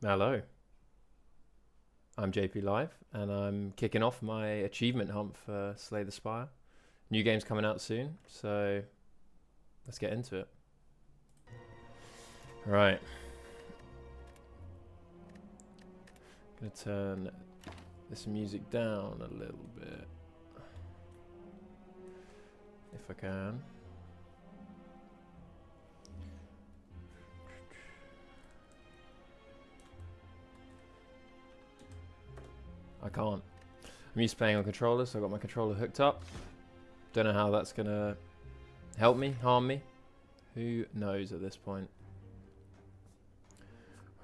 Hello, I'm JP Live, and I'm kicking off my achievement hunt for Slay the Spire. New game's coming out soon, so let's get into it. Right. Gonna turn this music down a little bit, if I can. I can't. I'm used to playing on controller, so I got my controller hooked up. Don't know how that's gonna help me, harm me. Who knows at this point?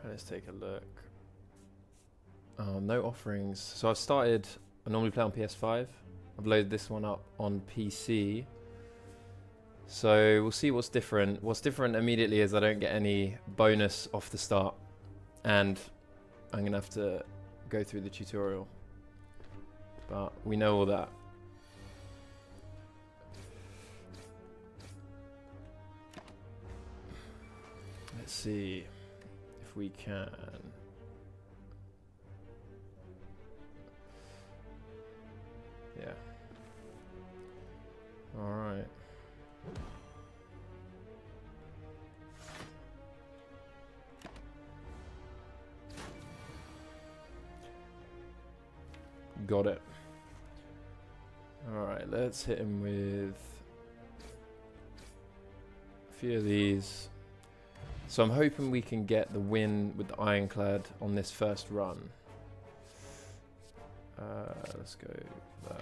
Right, let's take a look. No offerings. So I've started. I normally play on PS5. I've loaded this one up on PC. So we'll see what's different. What's different immediately is I don't get any bonus off the start, and I'm gonna have to go through the tutorial. But we know all that. Let's see if we can. Yeah. All right. Got it. All right, let's hit him with a few of these. So I'm hoping we can get the win with the Ironclad on this first run. Let's go that.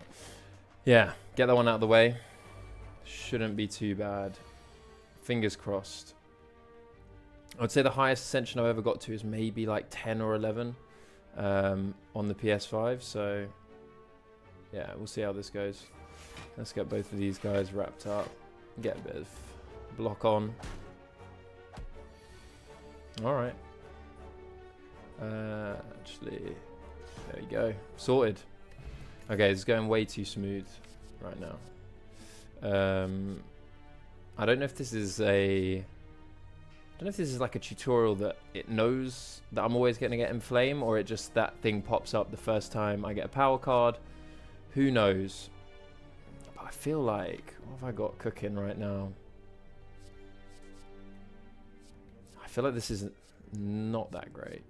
Yeah, get that one out of the way. Shouldn't be too bad. Fingers crossed. I would say the highest Ascension I've ever got to is maybe like 10 or 11 on the PS5. So yeah, we'll see how this goes. Let's get both of these guys wrapped up. Get a bit of block on. Alright. Actually, there you go. Sorted. Okay, it's going way too smooth right now. I don't know if this is a... I don't know if this is like a tutorial that it knows that I'm always going to get Inflame, or it just that thing pops up the first time I get a power card. Who knows? But I feel like... What have I got cooking right now? I feel like this is not that great.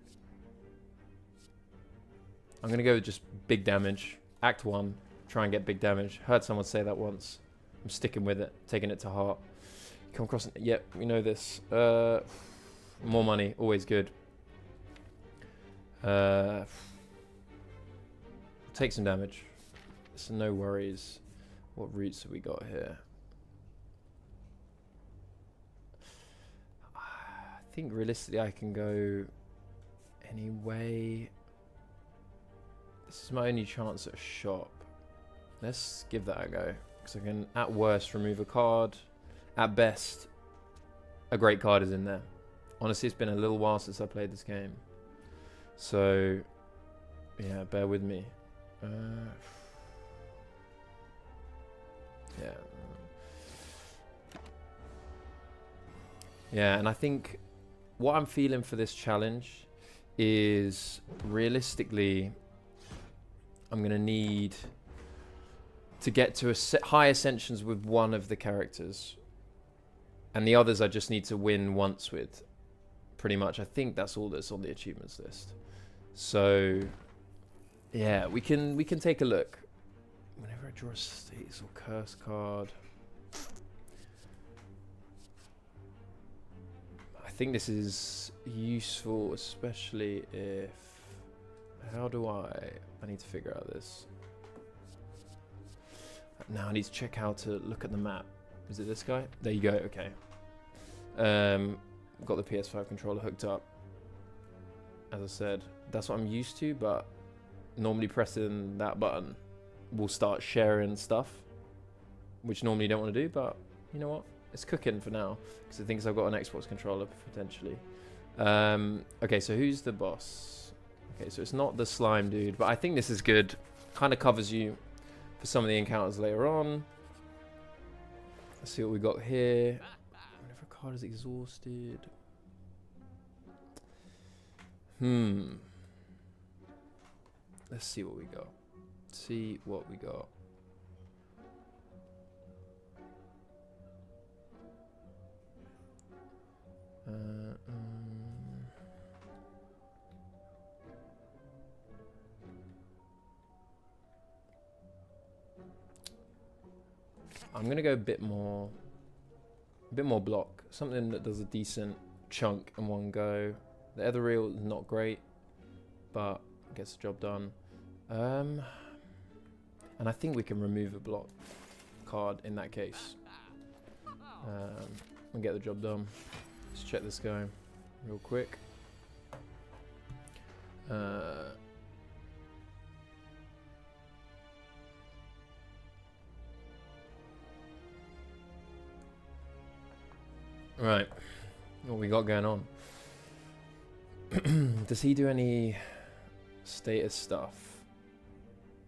I'm going to go with just big damage. Act 1. Try and get big damage. Heard someone say that once. I'm sticking with it. Taking it to heart. Come across... Yep, we know this. More money. Always good. Take some damage. So no worries. What routes have we got here? I think realistically I can go any way. This is my only chance at a shop. Let's give that a go. Because I can, at worst, remove a card. At best, a great card is in there. Honestly, it's been a little while since I played this game. So, yeah, bear with me. Yeah. Yeah, and I think what I'm feeling for this challenge is realistically, I'm going to need to get to high ascensions with one of the characters. And the others I just need to win once with. Pretty much. I think that's all that's on the achievements list. So, yeah, we can take a look. Whenever I draw a status or curse card, I think this is useful, especially if... How do I need to figure out this. Now I need to check how to look at the map. Is it this guy? There you go, okay. Got the PS5 controller hooked up. As I said, that's what I'm used to, but normally pressing that button will start sharing stuff, which normally you don't want to do, but you know what? It's cooking for now, because it thinks I've got an Xbox controller, potentially. Okay, so who's the boss? Okay, so it's not the slime dude, but I think this is good. Kind of covers you for some of the encounters later on. Let's see what we got here. Whenever a card is exhausted. Let's see what we got. See what we got. I'm gonna go a bit more block. Something that does a decent chunk in one go. The other reel is not great, but gets the job done. And I think we can remove a block card in that case. And get the job done. Let's check this guy real quick. Right, what we got going on? Does he do any status stuff?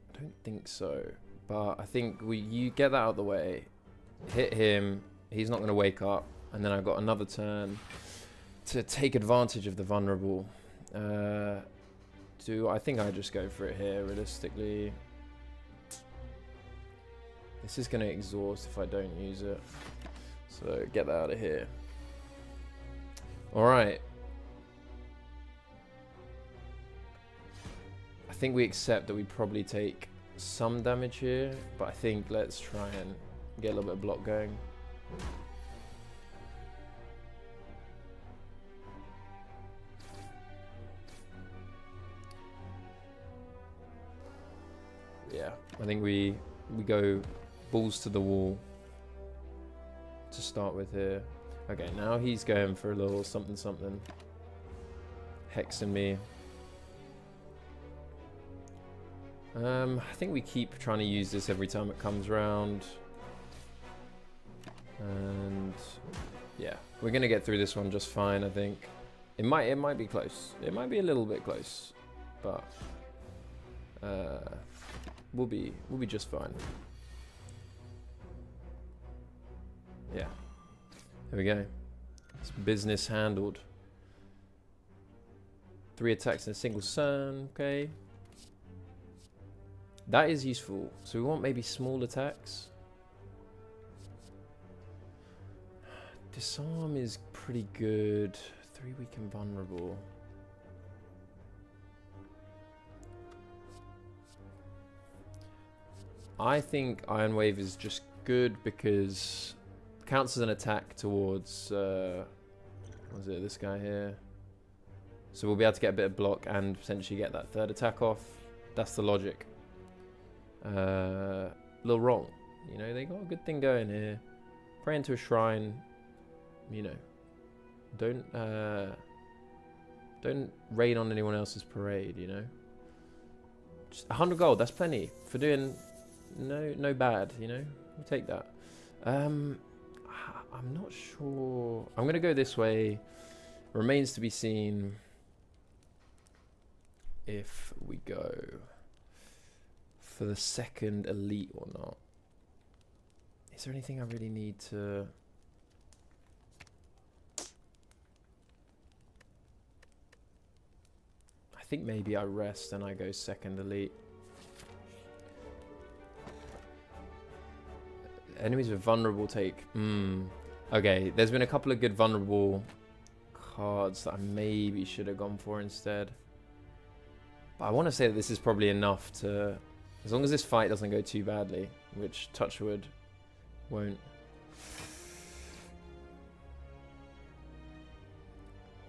I don't think so, but I think you get that out of the way, hit him, he's not going to wake up, and then I've got another turn to take advantage of the vulnerable. I think I just go for it here, realistically. This is going to exhaust if I don't use it, so get that out of here. Alright. I think we accept that we probably take some damage here, but I think let's try and get a little bit of block going. Yeah, I think we go balls to the wall to start with here. Okay, now he's going for a little something something. Hexing me. I think we keep trying to use this every time it comes around. And yeah, we're gonna get through this one just fine, I think. It might be close. It might be a little bit close, but we'll be just fine. Yeah. There we go. It's business handled. 3 attacks in a single turn, okay. That is useful. So we want maybe small attacks. Disarm is pretty good. 3 weak and vulnerable. I think Iron Wave is just good because counts as an attack towards what was it, this guy here. So we'll be able to get a bit of block and potentially get that 3rd attack off. That's the logic. A little wrong, you know, they got a good thing going here. Pray into a shrine, you know. Don't rain on anyone else's parade, you know. Just 100 gold, that's plenty for doing no bad, you know. We'll take that. I'm not sure. I'm gonna go this way. Remains to be seen if we go for the 2nd elite or not. Is there anything I really need to... I think maybe I rest and I go 2nd elite. Enemies with vulnerable take. Okay, there's been a couple of good vulnerable cards that I maybe should have gone for instead. But I want to say that this is probably enough to... As long as this fight doesn't go too badly, which touchwood won't.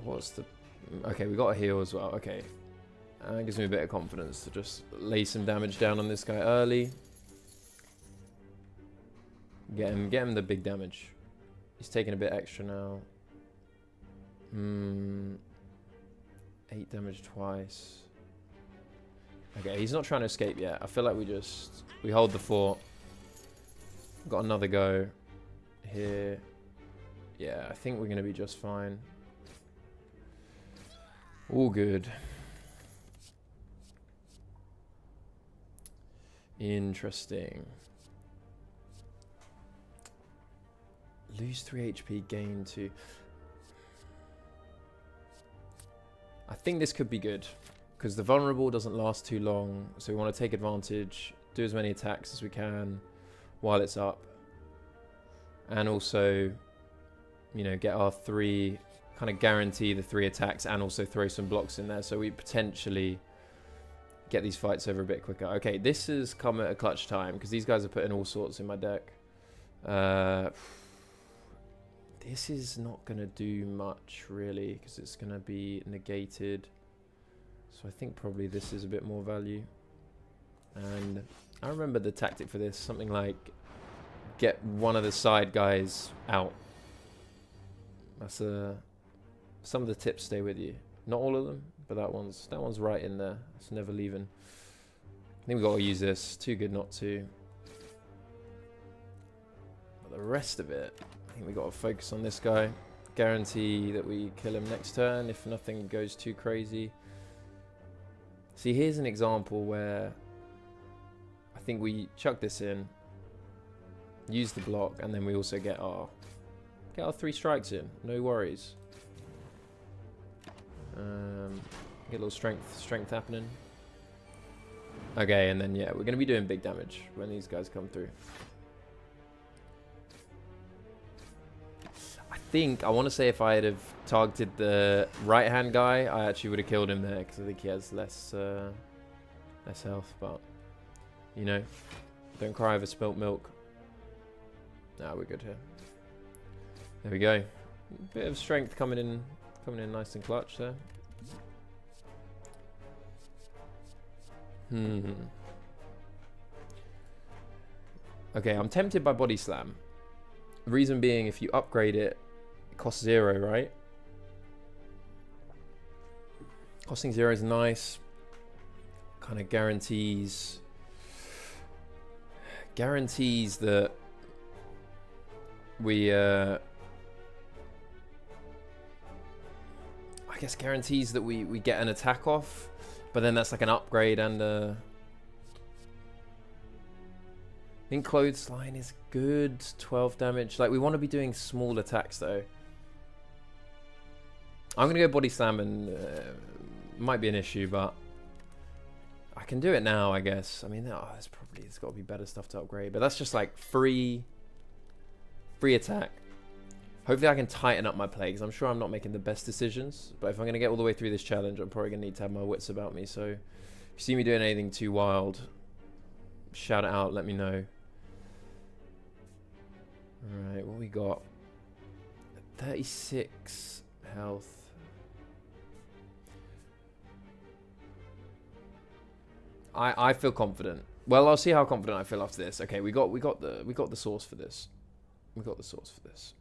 What's the... Okay, we got a heal as well. Okay. That gives me a bit of confidence to just lay some damage down on this guy early. Get him the big damage. He's taking a bit extra now. 8 damage twice. Okay, he's not trying to escape yet. I feel like we hold the fort. Got another go here. Yeah, I think we're going to be just fine. All good. Interesting. Lose 3 HP, gain 2. I think this could be good. Because the vulnerable doesn't last too long. So we want to take advantage. Do as many attacks as we can while it's up. And also, you know, get our 3... Kind of guarantee the 3 attacks and also throw some blocks in there. So we potentially get these fights over a bit quicker. Okay, this has come at a clutch time. Because these guys are putting all sorts in my deck. This is not going to do much, really. Because it's going to be negated. So I think probably this is a bit more value. And I remember the tactic for this. Something like get one of the side guys out. That's some of the tips stay with you. Not all of them, but that one's right in there. It's never leaving. I think we've got to use this. Too good not to. But the rest of it, I think we've got to focus on this guy. Guarantee that we kill him next turn if nothing goes too crazy. See, here's an example where I think we chuck this in, use the block, and then we also get our 3 strikes in. No worries. Get a little strength happening. Okay, and then yeah, we're gonna be doing big damage when these guys come through. I want to say if I had have targeted the right hand guy, I actually would have killed him there because I think he has less health. But you know, don't cry over spilt milk. Nah, we're good here. There we go. Bit of strength coming in nice and clutch there. Okay, I'm tempted by body slam. The reason being, if you upgrade it, it costs 0, right? Costing 0 is nice. Kind of guarantees that we I guess guarantees that we get an attack off, but then that's like an upgrade and I think clothesline is good. 12 damage. Like, we want to be doing small attacks though. I'm gonna go body slam, and might be an issue, but I can do it now, I guess. I mean, there's got to be better stuff to upgrade, but that's just like free attack. Hopefully I can tighten up my play, because I'm sure I'm not making the best decisions, but if I'm going to get all the way through this challenge, I'm probably going to need to have my wits about me. So if you see me doing anything too wild, shout it out, let me know. Alright, what we got? 36 health. I feel confident. Well, I'll see how confident I feel after this. Okay, we got the source for this. We got the source for this.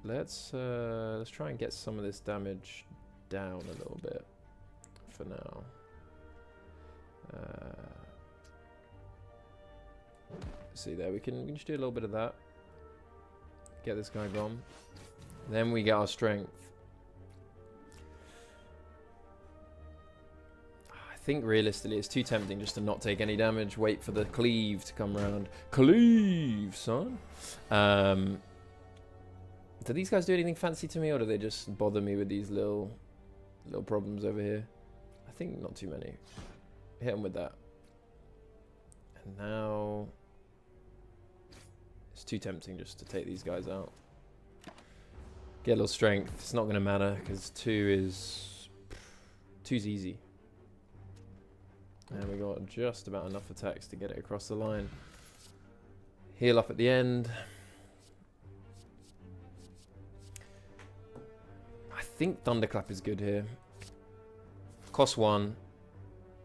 Let's try and get some of this damage down a little bit for now. See there, we can just do a little bit of that. Get this guy gone. Then we get our strength. I think realistically it's too tempting just to not take any damage. Wait for the cleave to come around. Cleave, son. Do these guys do anything fancy to me, or do they just bother me with these little problems over here? I think not too many. Hit them with that. And now it's too tempting just to take these guys out. Get a little strength. It's not going to matter because 2's easy. And we got just about enough attacks to get it across the line. Heal up at the end. I think Thunderclap is good here. Cost 1.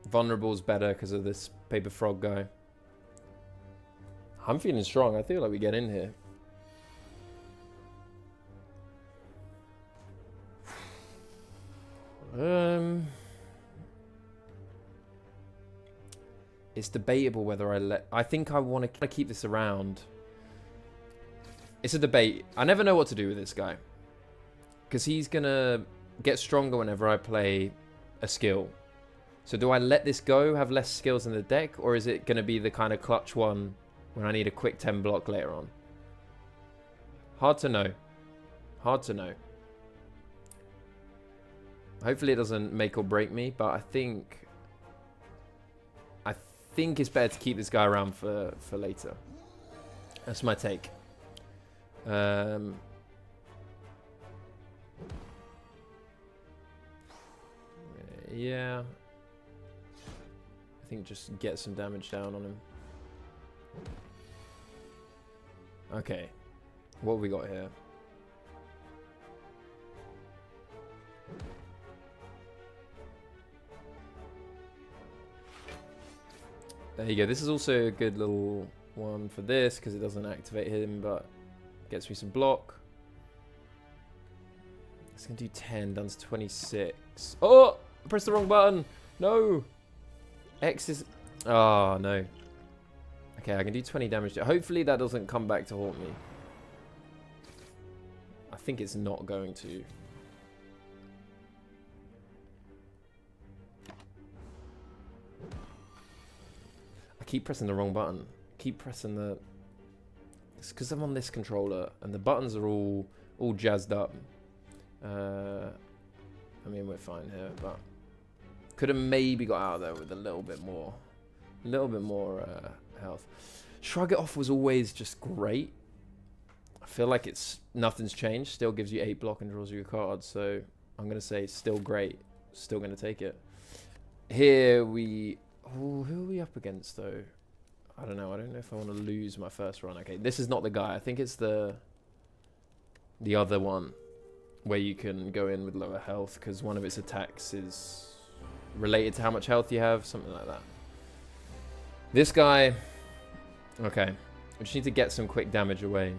Vulnerable's better because of this Paper Frog guy. I'm feeling strong. I feel like we get in here. It's debatable whether I think I want to keep this around. It's a debate. I never know what to do with this guy, because he's gonna get stronger whenever I play a skill. So do I let this go, have less skills in the deck, or is it gonna be the kind of clutch one when I need a quick 10 block later on? Hard to know. Hard to know. Hopefully it doesn't make or break me, but I think it's better to keep this guy around for later. That's my take. Yeah. I think just get some damage down on him. Okay. What have we got here? There you go. This is also a good little one for this because it doesn't activate him, but gets me some block. It's going to do 10, down to 26. Oh! I pressed the wrong button. No! X is... Oh, no. Okay, I can do 20 damage. Hopefully that doesn't come back to haunt me. I think it's not going to. I keep pressing the wrong button. Keep pressing the... It's because I'm on this controller and the buttons are all jazzed up. I mean, we're fine here, but could have maybe got out of there with a little bit more health. Shrug It Off was always just great. I feel like nothing's changed. Still gives you 8 block and draws you a card. So I'm gonna say still great. Still gonna take it. Here we... Oh, who are we up against though? I don't know. I don't know if I want to lose my first run. Okay, this is not the guy. I think it's the other one where you can go in with lower health because one of its attacks is related to how much health you have, something like that. This guy, okay, we just need to get some quick damage away.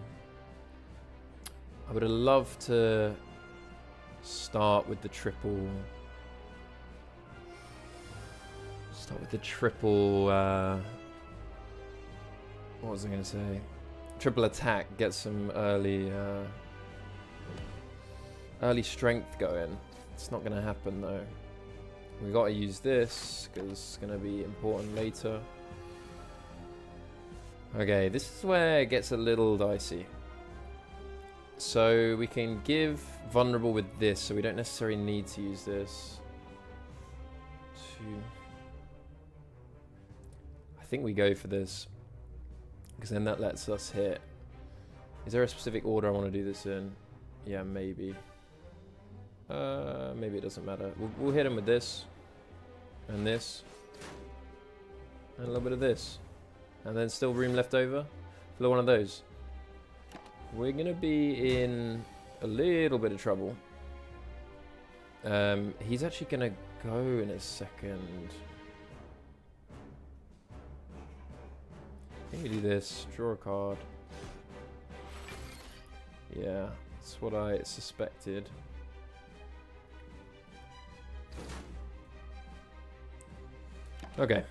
I would have loved to start with the triple. What was I going to say? Triple attack, get some early strength going. It's not going to happen though. We got to use this because it's going to be important later. Okay, this is where it gets a little dicey. So we can give vulnerable with this, so we don't necessarily need to use this. I think we go for this because then that lets us hit. Is there a specific order I want to do this in? Yeah, maybe. Maybe it doesn't matter. We'll hit him with this and this and a little bit of this, and then still room left over for one of those. We're gonna be in a little bit of trouble. He's actually gonna go in a second. I think we do this. Draw a card. Yeah, that's what I suspected. Okay,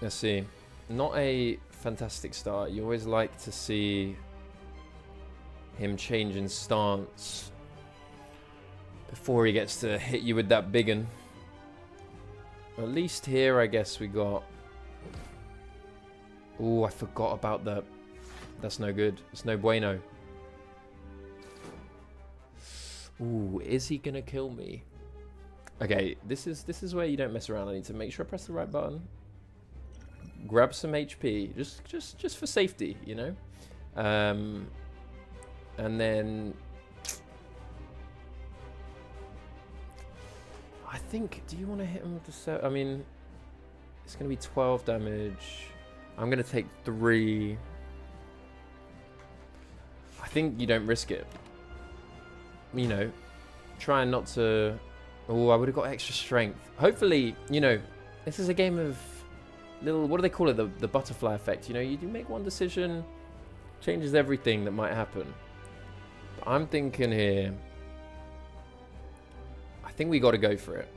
let's see. Not a fantastic start. You always like to see him changing stance before he gets to hit you with that big one. At least here, I guess we got... Oh, I forgot about that. That's no good. It's no bueno. Ooh, is he gonna kill me? Okay, this is where you don't mess around. I need to make sure I press the right button. Grab some HP, just for safety, you know. And then I think, do you want to hit him with the set? I mean, it's gonna be 12 damage. I'm gonna take 3. I think you don't risk it. You know, trying not to. Oh, I would have got extra strength. Hopefully, you know, this is a game of little, what do they call it? The butterfly effect. You know, you do make one decision, changes everything that might happen. But I'm thinking here, I think we got to go for it.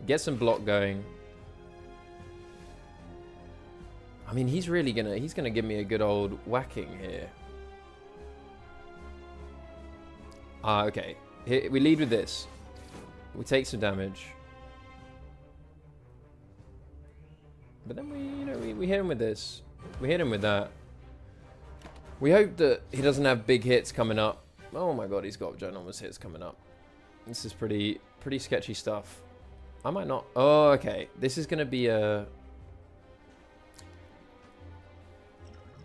Get some block going. I mean, he's gonna give me a good old whacking here. Okay. Here, we lead with this. We take some damage. But then we hit him with this. We hit him with that. We hope that he doesn't have big hits coming up. Oh my god, he's got ginormous hits coming up. This is pretty sketchy stuff. I might not. Oh, okay. This is going to be a...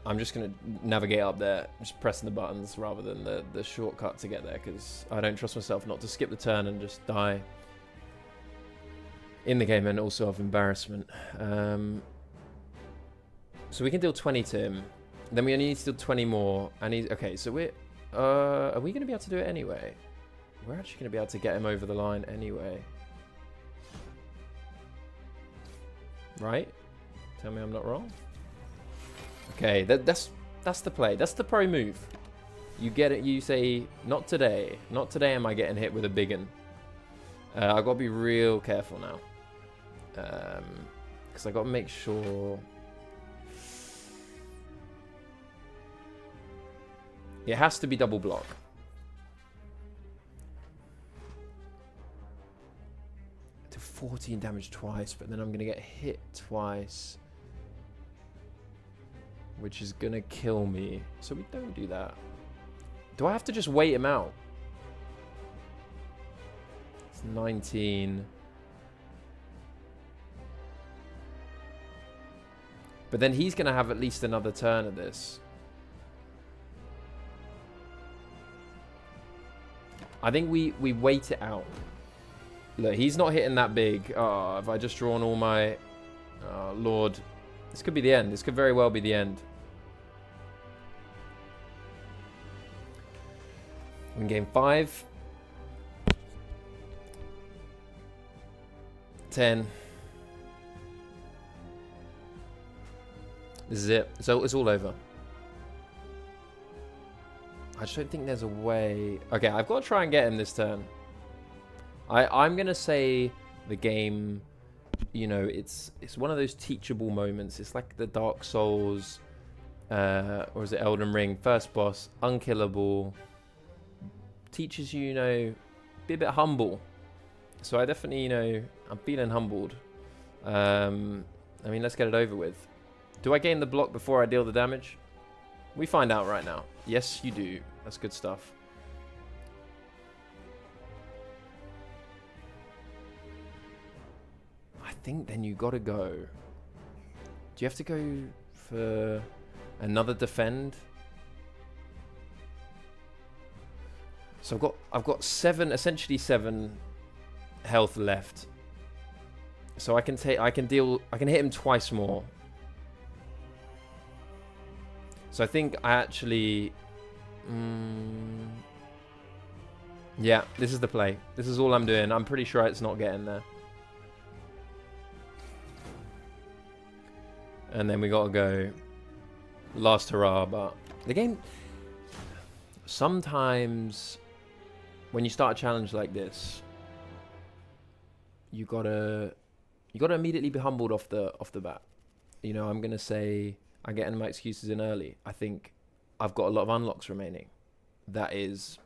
I'm just going to navigate up there, just pressing the buttons rather than the shortcut to get there, because I don't trust myself not to skip the turn and just die in the game and also of embarrassment. So we can deal 20 to him. Then we only need to deal 20 more. And he's... Okay, so we're... are we going to be able to do it anyway? We're actually going to be able to get him over the line anyway. Right? Tell me I'm not wrong. Okay, that's the play. That's the pro move. You get it. You say, not today. Not today am I getting hit with a big one. I've got to be real careful now. Because I've got to make sure... It has to be double block. To 14 damage twice, but then I'm going to get hit twice. Which is going to kill me. So we don't do that. Do I have to just wait him out? It's 19. But then he's going to have at least another turn of this. I think we wait it out. Look, he's not hitting that big. Oh, have I just drawn all my... Oh, Lord. This could be the end. This could very well be the end. In game 5. 10. This is it. So it's all over. I just don't think there's a way... Okay, I've got to try and get him this turn. I'm going to say the game, you know, it's one of those teachable moments. It's like the Dark Souls, or is it Elden Ring? First boss, unkillable. Teaches you, you know, be a bit humble. So I definitely, you know, I'm feeling humbled. I mean, let's get it over with. Do I gain the block before I deal the damage? We find out right now. Yes, you do. That's good stuff. I think then you gotta go. Do you have to go for another defend? So I've got 7, essentially 7 health left. So I can hit him twice more. So I think I actually... yeah, this is the play. This is all I'm doing. I'm pretty sure it's not getting there. And then we got to go last hurrah. But the game... Sometimes when you start a challenge like this, you gotta immediately be humbled off the bat. You know, I'm gonna say... I'm getting my excuses in early. I think I've got a lot of unlocks remaining. That's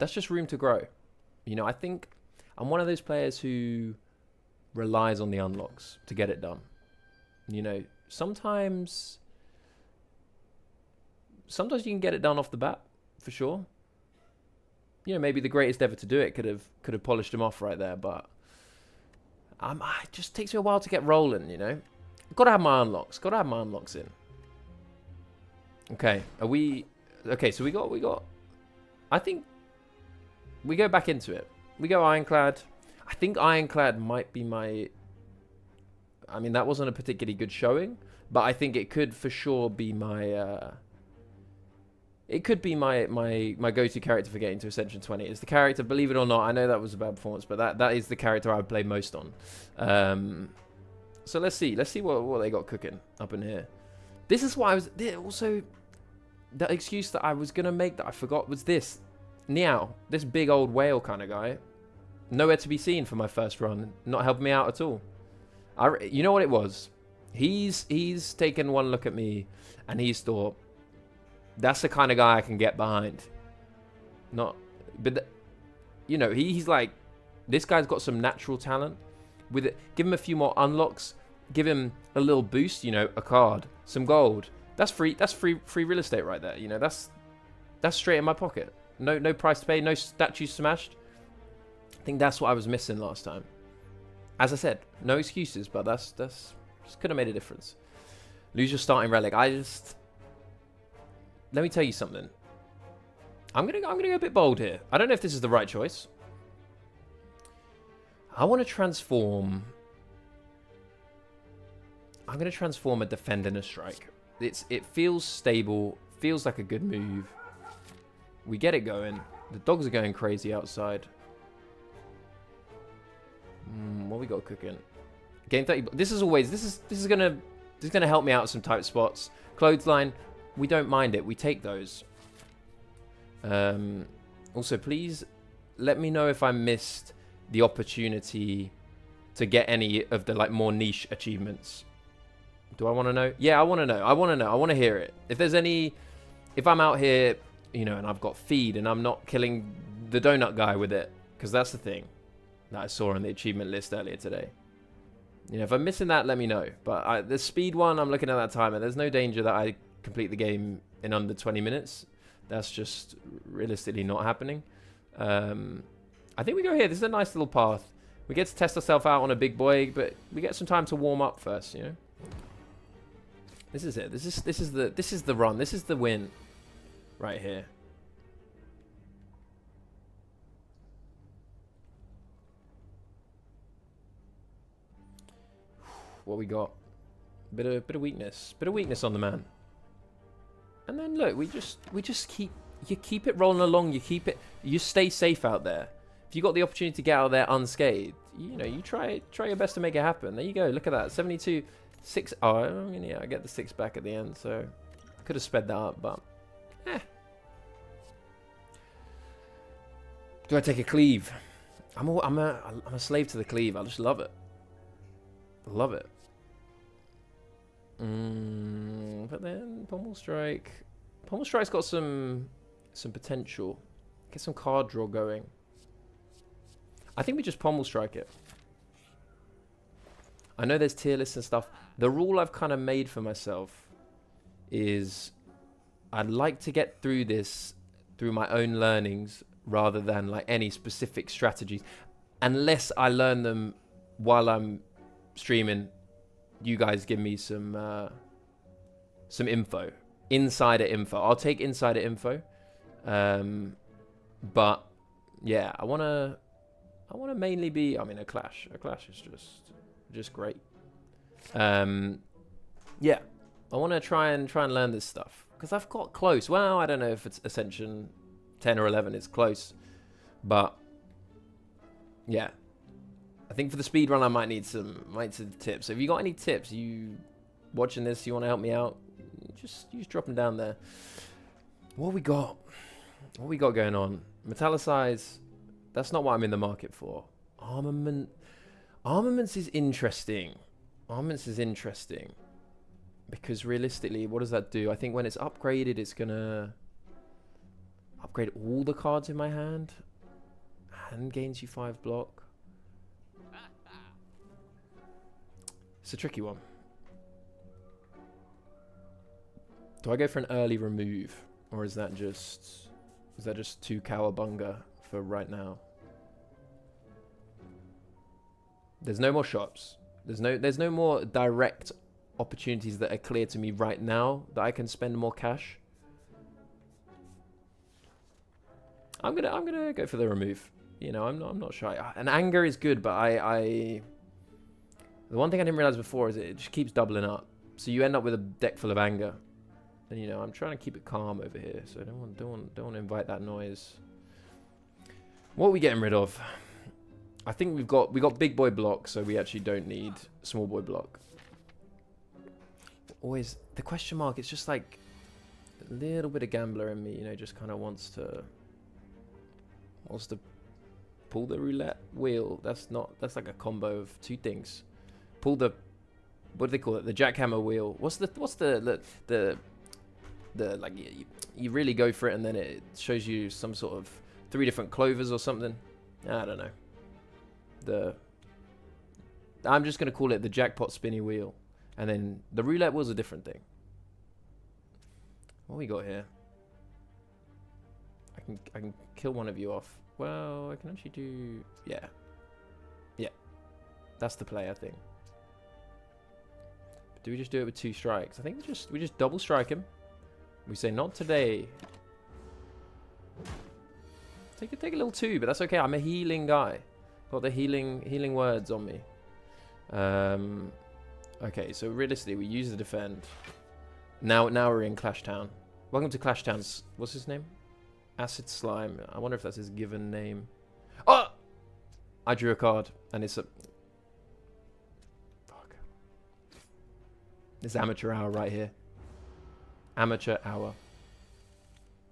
just room to grow. You know, I think I'm one of those players who relies on the unlocks to get it done. You know, sometimes you can get it done off the bat, for sure. You know, maybe the greatest ever to do it could have polished him off right there, but it just takes me a while to get rolling, you know. Gotta have my unlocks. Gotta have my unlocks in. Okay, are we... Okay, so we got... I think we go back into it. We go Ironclad. I think Ironclad might be my... I mean, that wasn't a particularly good showing, but I think it could for sure be my... It could be my go-to character for getting to Ascension 20. It's the character, believe it or not, I know that was a bad performance, but that is the character I would play most on. So let's see what they got cooking up in here. This is why I was... Also, the excuse that I was going to make that I forgot was this. Niao, this big old whale kind of guy. Nowhere to be seen for my first run. Not helping me out at all. You know what it was? He's taken one look at me and he's thought, that's the kind of guy I can get behind. But you know, he's like, this guy's got some natural talent. With it, give him a few more unlocks, give him a little boost, you know, a card, some gold. That's free real estate right there. You know, that's straight in my pocket. No price to pay, no statues smashed. I think that's what I was missing last time. As I said, no excuses, but that's just could have made a difference. Lose your starting relic. Let me tell you something. I'm gonna go a bit bold here. I don't know if this is the right choice. I want to transform. I'm gonna transform a defend and a strike. It feels stable. Feels like a good move. We get it going. The dogs are going crazy outside. What we got cooking? Game 30. This is gonna help me out some tight spots. Clothesline. We don't mind it. We take those. Also, please let me know if I missed the opportunity to get any of the like more niche achievements. Do I want to know? Yeah, I want to know. I want to know. I want to hear it. If there's any, if I'm out here, you know, and I've got feed and I'm not killing the donut guy with it, because that's the thing that I saw on the achievement list earlier today. You know, if I'm missing that, let me know. But the speed one, I'm looking at that timer. There's no danger that I complete the game in under 20 minutes. That's just realistically not happening. I think we go here. This is a nice little path. We get to test ourselves out on a big boy, but we get some time to warm up first, you know. This is it. This is the run. This is the win right here. What we got? Bit of weakness. Bit of weakness on the man. And then look, we just keep it rolling along. You stay safe out there. If you got the opportunity to get out of there unscathed, you know, you try your best to make it happen. There you go. Look at that. 72, 6. Oh, I mean, yeah, I get the 6 back at the end, so I could have sped that up, but Do I take a cleave? I'm a slave to the cleave. I just love it. Love it. But then Pommel Strike. Pommel Strike's got some potential. Get some card draw going. I think we just Pommel Strike it. I know there's tier lists and stuff. The rule I've kind of made for myself is I'd like to get through this through my own learnings rather than like any specific strategies. Unless I learn them while I'm streaming, you guys give me some info, insider info. I'll take insider info, but yeah, I wanna mainly be. I mean, a clash is just great. Yeah, I want to try and learn this stuff because I've got close. Well, I don't know if it's Ascension 10 or 11 is close, but yeah. I think for the speed run, I might need some tips. So if you got any tips, you watching this, you want to help me out, you just drop them down there. What we got? What we got going on? Metallicize. That's not what I'm in the market for. Armaments is interesting. Armaments is interesting because realistically, what does that do? I think when it's upgraded, it's gonna upgrade all the cards in my hand and gains you 5 block. It's a tricky one. Do I go for an early remove, or is that just too cowabunga for right now? There's no more shops. There's no more direct opportunities that are clear to me right now that I can spend more cash. I'm gonna go for the remove. You know, I'm not shy. And anger is good, but the one thing I didn't realize before is it just keeps doubling up. So you end up with a deck full of anger. And you know, I'm trying to keep it calm over here, so I don't want to invite that noise. What are we getting rid of? I think we got big boy block, so we actually don't need small boy block. Always the question mark, it's just like a little bit of gambler in me, you know, just kind of wants to pull the roulette wheel. That's like a combo of two things. Pull the, what do they call it? The jackhammer wheel. What's the like you really go for it and then it shows you some sort of 3 different clovers or something. I don't know. I'm just gonna call it the jackpot spinny wheel, and then the roulette wheel's a different thing. What we got here? I I can kill one of you off. Well, I can actually do... Yeah. Yeah. That's the play, I think. Do we just do it with 2 strikes? I think we just double strike him. We say, not today. Take a little 2, but that's okay. I'm a healing guy. Got the healing words on me. Okay, so realistically, we use the defend. Now we're in Clash Town. Welcome to Clash Town's... What's his name? Acid Slime. I wonder if that's his given name. Oh! I drew a card, and it's a... Fuck. This amateur hour right here. Amateur hour.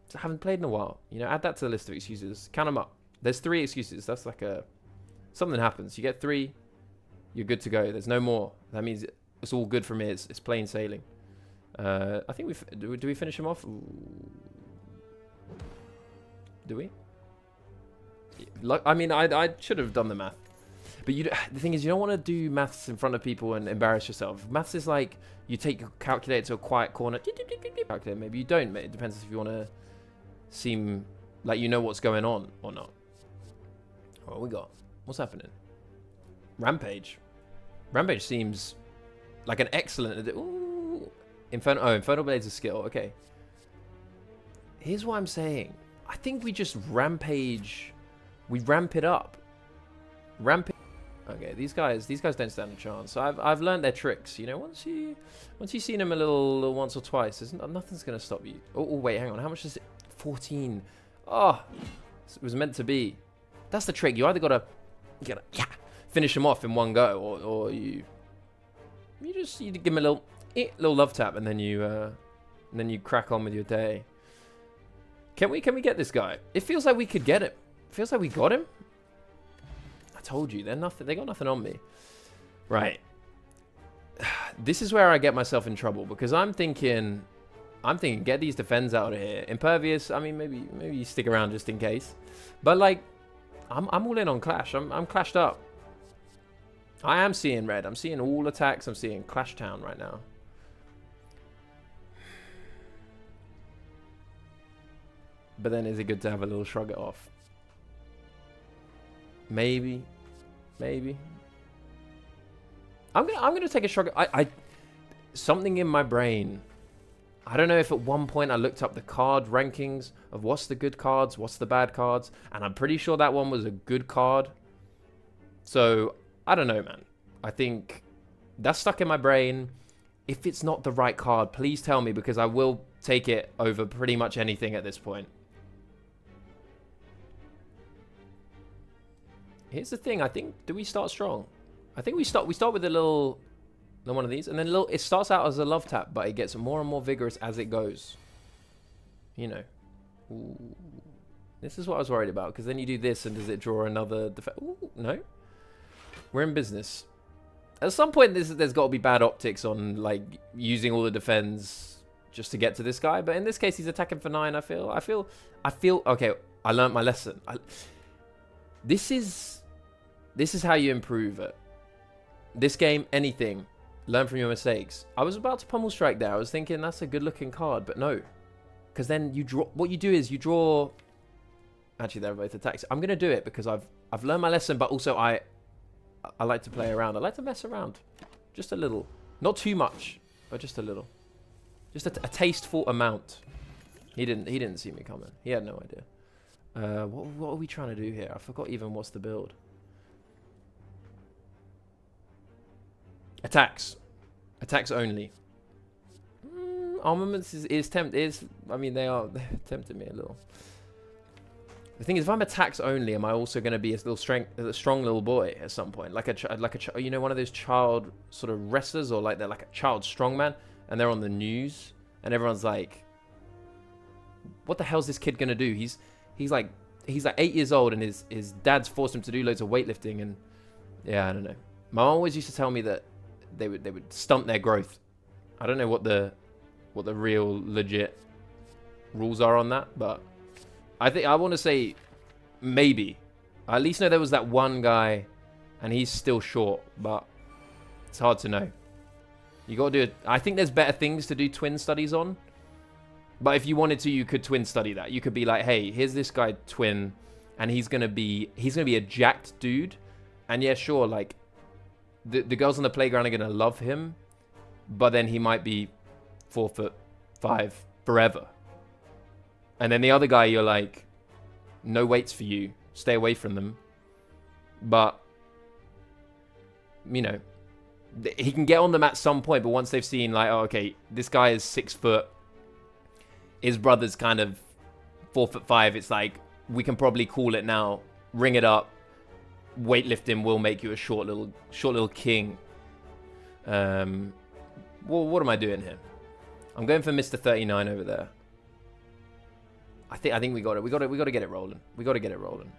So I haven't played in a while. You know, add that to the list of excuses. Count them up. There's 3 excuses. That's like a... Something happens. You get 3, you're good to go. There's no more. That means it's all good from here. It's plain sailing. I think do we finish him off? Ooh. Do we? Like, I mean, I should have done the math. But the thing is, you don't want to do maths in front of people and embarrass yourself. Maths is like, you take your calculator to a quiet corner. Calculator. Maybe you don't. It depends if you want to seem like you know what's going on or not. What we got? What's happening? Rampage. Rampage seems like an excellent... Ooh. Infernal Blade's a skill. Okay. Here's what I'm saying. I think we just rampage. We ramp it up. Okay, these guys don't stand a chance. So I've learned their tricks. You know, once you've seen them a little once or twice, nothing's gonna stop you. Oh wait, hang on. How much is it? 14. Oh, it was meant to be. That's the trick. You either gotta finish them off in one go, or you give them a little love tap, and then you crack on with your day. Can we get this guy? It feels like we could get him. It feels like we got him. I told you, they got nothing on me. Right. This is where I get myself in trouble, because I'm thinking get these defends out of here. Impervious, I mean maybe you stick around just in case. But like I'm all in on Clash. I'm clashed up. I am seeing red. I'm seeing all attacks. I'm seeing Clash Town right now. But then is it good to have a little shrug it off? Maybe. I'm gonna take a shrug. Something in my brain. I don't know if at one point I looked up the card rankings of what's the good cards, what's the bad cards, and I'm pretty sure that one was a good card. So I don't know, man. I think that's stuck in my brain. If it's not the right card, please tell me, because I will take it over pretty much anything at this point. Here's the thing. I think, do we start strong? I think we start with a little one of these, and then it starts out as a love tap, but it gets more and more vigorous as it goes. You know. Ooh. This is what I was worried about, because then you do this, and does it draw another Ooh, no. We're in business. At some point, there's got to be bad optics on like using all the defends just to get to this guy, but in this case, he's attacking for 9. I feel. Okay, I learned my lesson. This is how you improve it. This game, anything. Learn from your mistakes. I was about to pummel strike there. I was thinking that's a good looking card, but no. Because then you draw... What you do is you draw... Actually, they're both attacks. I'm going to do it because I've learned my lesson, but also I like to play around. I like to mess around. Just a little. Not too much, but just a little. Just a tasteful amount. He didn't see me coming. He had no idea. What are we trying to do here? I forgot even what's the build. Attacks only. Armaments I mean, they're tempting me a little. The thing is, if I'm attacks only, am I also going to be a strong little boy at some point, like a you know, one of those child sort of wrestlers, or like they're like a child strongman, and they're on the news, and everyone's like, "What the hell's this kid going to do?" He's like 8 years old, and his dad's forced him to do loads of weightlifting, and yeah, I don't know. My mom always used to tell me that they would stunt their growth. I don't know what the real legit rules are on that, but I want to say maybe. I at least know there was that one guy, and he's still short, but it's hard to know. You got to do it. I think there's better things to do twin studies on. But if you wanted to, you could twin study that. You could be like, hey, here's this guy twin, and he's gonna be a jacked dude, and yeah, sure, like the girls on the playground are gonna love him, but then he might be 4'5" forever. And then the other guy, you're like, no weights for you, stay away from them. But you know, he can get on them at some point, but once they've seen like, oh, okay, this guy is 6 foot. His brother's kind of 4'5". It's like, we can probably call it now. Ring it up. Weightlifting will make you a short little king. Well, what am I doing here? I'm going for Mr. 39 over there. I think we got it. We got to get it rolling. We got to get it rolling.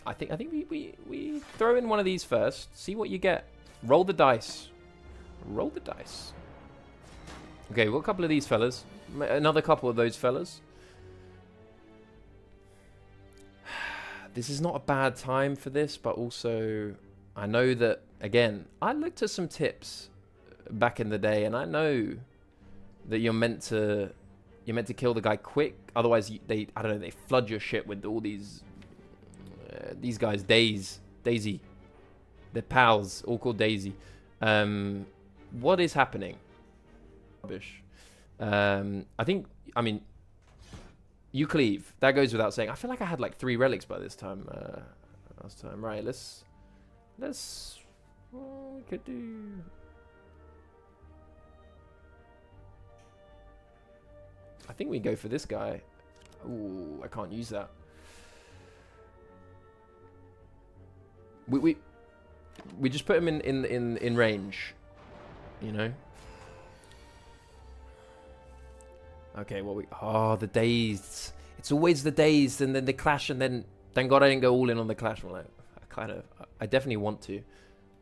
I think we throw in one of these first. See what you get. Roll the dice. Roll the dice. Okay, we've got a couple of these fellas. Another couple of those fellas. This is not a bad time for this, but also I know that, again, I looked at some tips back in the day, and I know that you're meant to kill the guy quick. Otherwise, I don't know, they flood your shit with all these guys. Daisy. They're pals, all called Daisy. What is happening? Rubbish. I mean, you cleave. That goes without saying. I feel like I had like 3 relics by this time. Last time, right? Let's. What we could do. I think we go for this guy. Ooh, I can't use that. We just put him in range, you know. Okay, well the days. It's always the days, and then the clash, and then thank God I didn't go all in on the clash. I'm like, I definitely want to,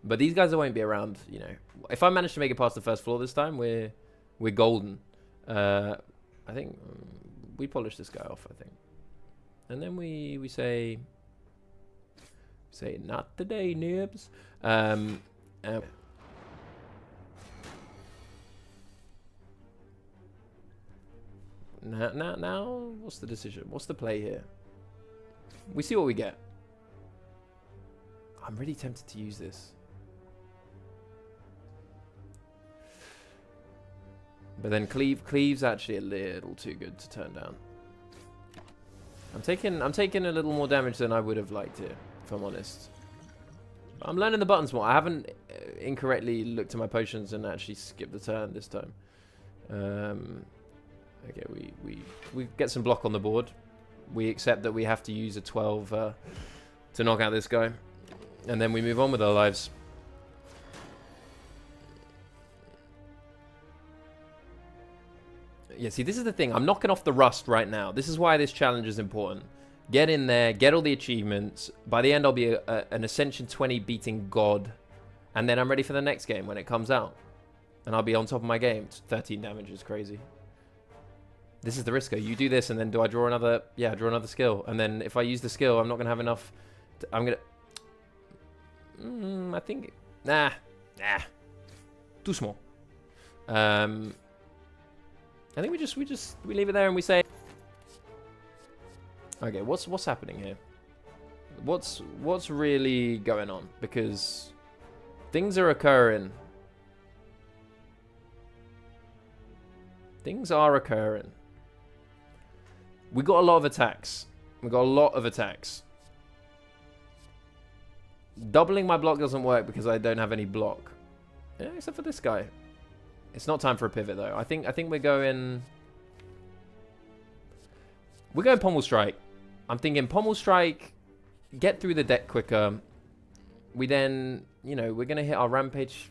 but these guys won't be around, you know. If I manage to make it past the first floor this time, we're golden. I think we polish this guy off. I think, and then we say not today, nibs. Now, what's the decision? What's the play here? We see what we get. I'm really tempted to use this. But then Cleave's actually a little too good to turn down. I'm taking a little more damage than I would have liked here, if I'm honest. I'm learning the buttons more. I haven't incorrectly looked at my potions and actually skipped the turn this time. Okay, we get some block on the board. We accept that we have to use a 12 to knock out this guy. And then we move on with our lives. Yeah, see, this is the thing. I'm knocking off the rust right now. This is why this challenge is important. Get in there, get all the achievements. By the end, I'll be an Ascension 20 beating god. And then I'm ready for the next game when it comes out. And I'll be on top of my game. 13 damage is crazy. This is the risker. You do this, and then do I draw another... Yeah, draw another skill. And then if I use the skill, I'm not going to have enough... I'm going to... I think... Nah. Too small. I think we leave it there and we say... Okay, what's happening here? What's really going on? Because things are occurring. Things are occurring. We got a lot of attacks. Doubling my block doesn't work because I don't have any block. Yeah, except for this guy. It's not time for a pivot though. I think we're going... We're going Pommel Strike. I'm thinking Pommel Strike, get through the deck quicker. We then, you know, we're going to hit our Rampage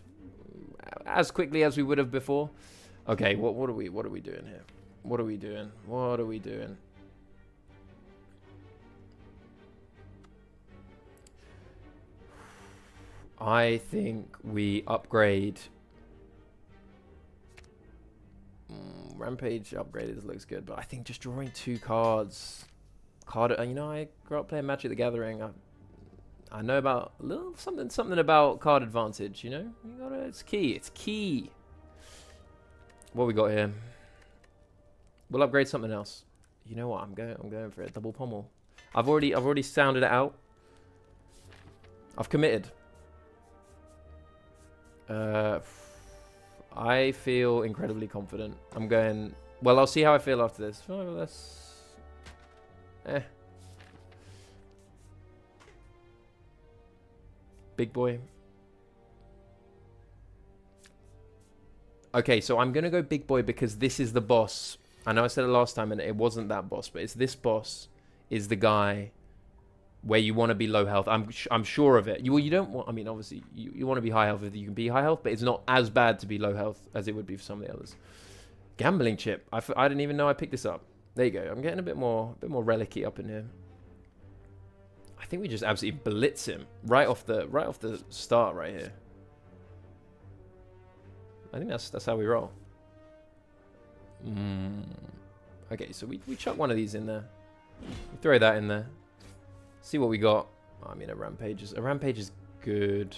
as quickly as we would have before. Okay, what are we doing here? What are we doing? I think we upgrade. Rampage upgraded looks good, but I think just drawing 2 cards. You know, I grew up playing Magic the Gathering. I know about a little something about card advantage. You know, it's key. What we got here? We'll upgrade something else. You know what? I'm going for it. Double pommel. I've already sounded it out. I've committed. I feel incredibly confident. I'm going. Well, I'll see how I feel after this. Oh, let's. Big boy. Okay, so I'm gonna go big boy because this is the boss. I know I said it last time and it wasn't that boss, but it's this boss is the guy where you want to be low health. I'm sure of it. You don't want. I mean, obviously you want to be high health if you can be high health, but it's not as bad to be low health as it would be for some of the others. Gambling chip. I didn't even know I picked this up. There you go. I'm getting a bit more relic-y up in here. I think we just absolutely blitz him right off the start right here. I think that's how we roll. Okay, so we chuck one of these in there. We throw that in there. See what we got. I mean, a rampage is good.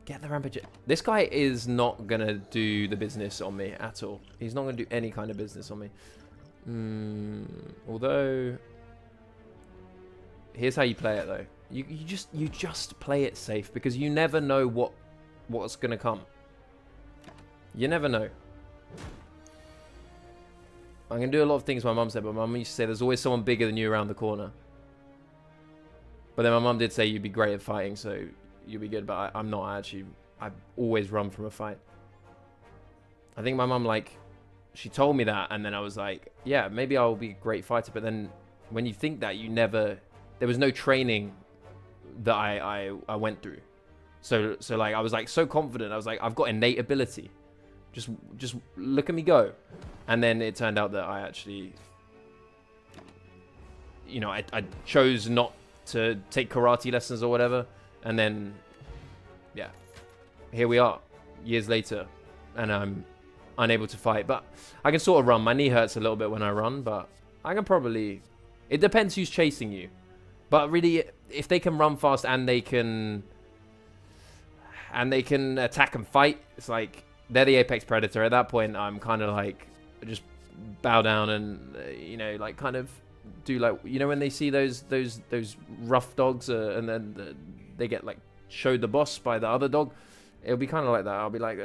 Get the rampage. This guy is not gonna do the business on me at all. He's not gonna do any kind of business on me. Although, here's how you play it though. You just play it safe because you never know what's gonna come. You never know. I'm going to do a lot of things my mum said, but my mum used to say there's always someone bigger than you around the corner. But then my mum did say you'd be great at fighting, so you'll be good, but I'm not actually. I always run from a fight. I think my mum, like, she told me that, and then I was like, yeah, maybe I'll be a great fighter, but then when you think that, you never. There was no training that I went through. So like, I was like so confident. I was like, I've got innate ability. Just look at me go. And then it turned out that I actually, you know, I chose not to take karate lessons or whatever. And then, yeah, here we are, years later, and I'm unable to fight. But I can sort of run. My knee hurts a little bit when I run, but I can probably, it depends who's chasing you. But really, if they can run fast and they can attack and fight, it's like, they're the apex predator. At that point, I'm kind of like, just bow down and you know, like kind of do like, you know, when they see those rough dogs and then they get like showed the boss by the other dog, it'll be kind of like that. I'll be like,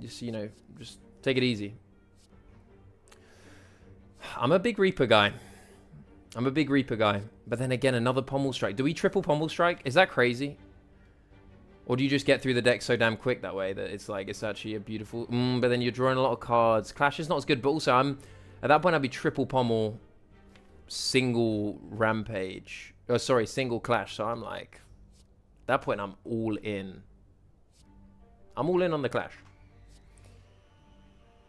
just, you know, just take it easy. I'm a big Reaper guy, but then again, another pommel strike. Do we triple pommel strike? Is that crazy? Or do you just get through the deck so damn quick that way that it's like, it's actually a beautiful... but then you're drawing a lot of cards. Clash is not as good, but also at that point, I'd be triple pommel, single rampage. Oh, sorry, single clash. So I'm like... At that point, I'm all in. I'm all in on the clash.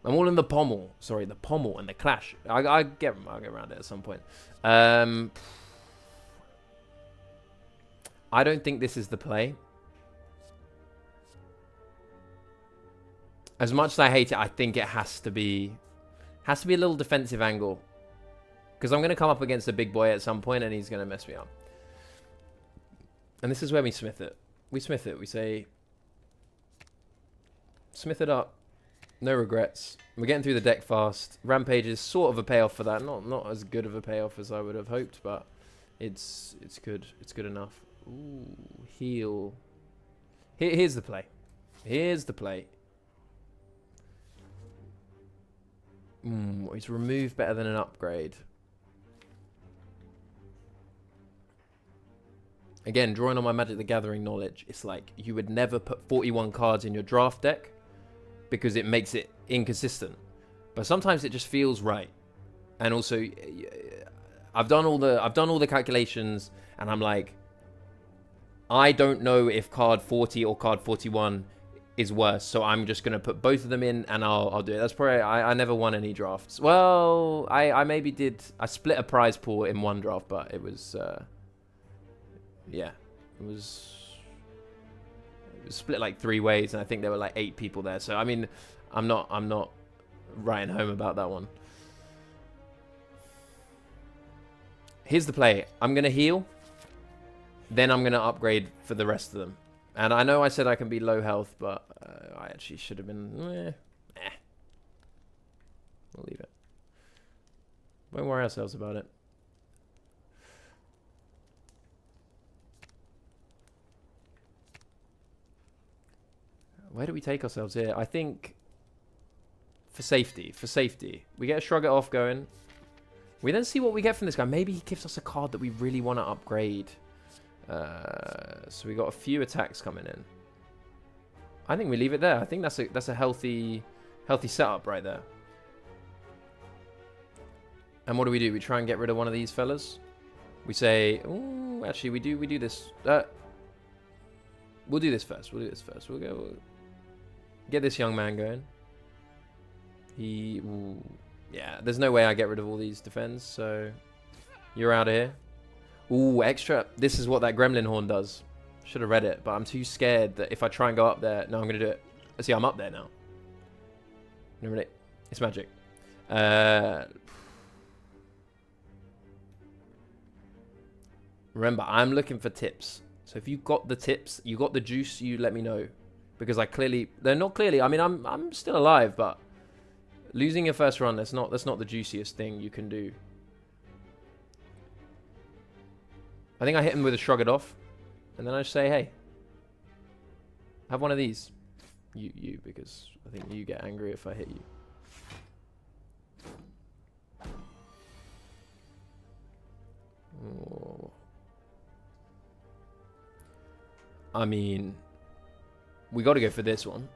I'm all in the pommel. Sorry, the pommel and the clash. I'll get around it at some point. I don't think this is the play. As much as I hate it, I think it has to be a little defensive angle. Because I'm going to come up against a big boy at some point and he's going to mess me up. And this is where we smith it. We smith it. We say, smith it up. No regrets. We're getting through the deck fast. Rampage is sort of a payoff for that. Not as good of a payoff as I would have hoped, but it's good. It's good enough. Ooh, heal. Here's the play. Here's the play. It's removed better than an upgrade. Again, drawing on my Magic the Gathering knowledge, it's like you would never put 41 cards in your draft deck because it makes it inconsistent. But sometimes it just feels right. And also, I've done all the calculations, and I'm like, I don't know if card 40 or card 41 is worse, so I'm just gonna put both of them in and I'll do it. That's probably I never won any drafts. Well, I maybe did. I split a prize pool in one draft, but it was yeah, it was split like 3 ways, and I think there were like 8 people there. So I mean, I'm not writing home about that one. Here's the play. I'm gonna heal, then I'm gonna upgrade for the rest of them. And I know I said I can be low health, but I actually should have been... We'll leave it. Won't worry ourselves about it. Where do we take ourselves here? I think for safety. We get a Shrug It Off going. We then see what we get from this guy. Maybe he gives us a card that we really want to upgrade. So we got a few attacks coming in. I think we leave it there. I think that's a healthy setup right there. And what do? We try and get rid of one of these fellas. We say, oh, actually, we do this. We'll do this first. We'll go get this young man going. Yeah, there's no way I get rid of all these defends, so you're out of here. Ooh, extra. This is what that gremlin horn does. Should have read it, but I'm too scared that if I try and go up there... No, I'm going to do it. See, I'm up there now. Remember it? It's magic. Remember, I'm looking for tips. So if you got the tips, you got the juice, you let me know. Because I clearly... They're not clearly... I mean, I'm still alive, but... Losing your first run, that's not the juiciest thing you can do. I think I hit him with a Shrug It Off. And then I just say, hey. Have one of these. You, because I think you get angry if I hit you. Oh. I mean, we got to go for this one.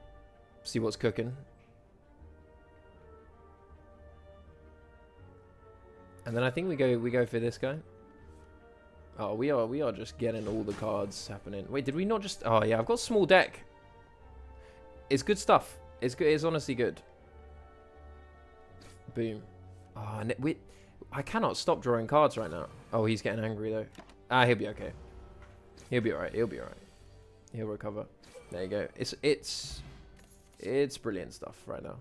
See what's cooking. And then I think we go for this guy. Oh, we are just getting all the cards happening. Wait, did we not just... Oh, yeah, I've got a small deck. It's good stuff. It's good. It's honestly good. Boom. Oh, and I cannot stop drawing cards right now. Oh, he's getting angry, though. Ah, he'll be okay. He'll be alright. He'll be alright. He'll recover. There you go. It's brilliant stuff right now.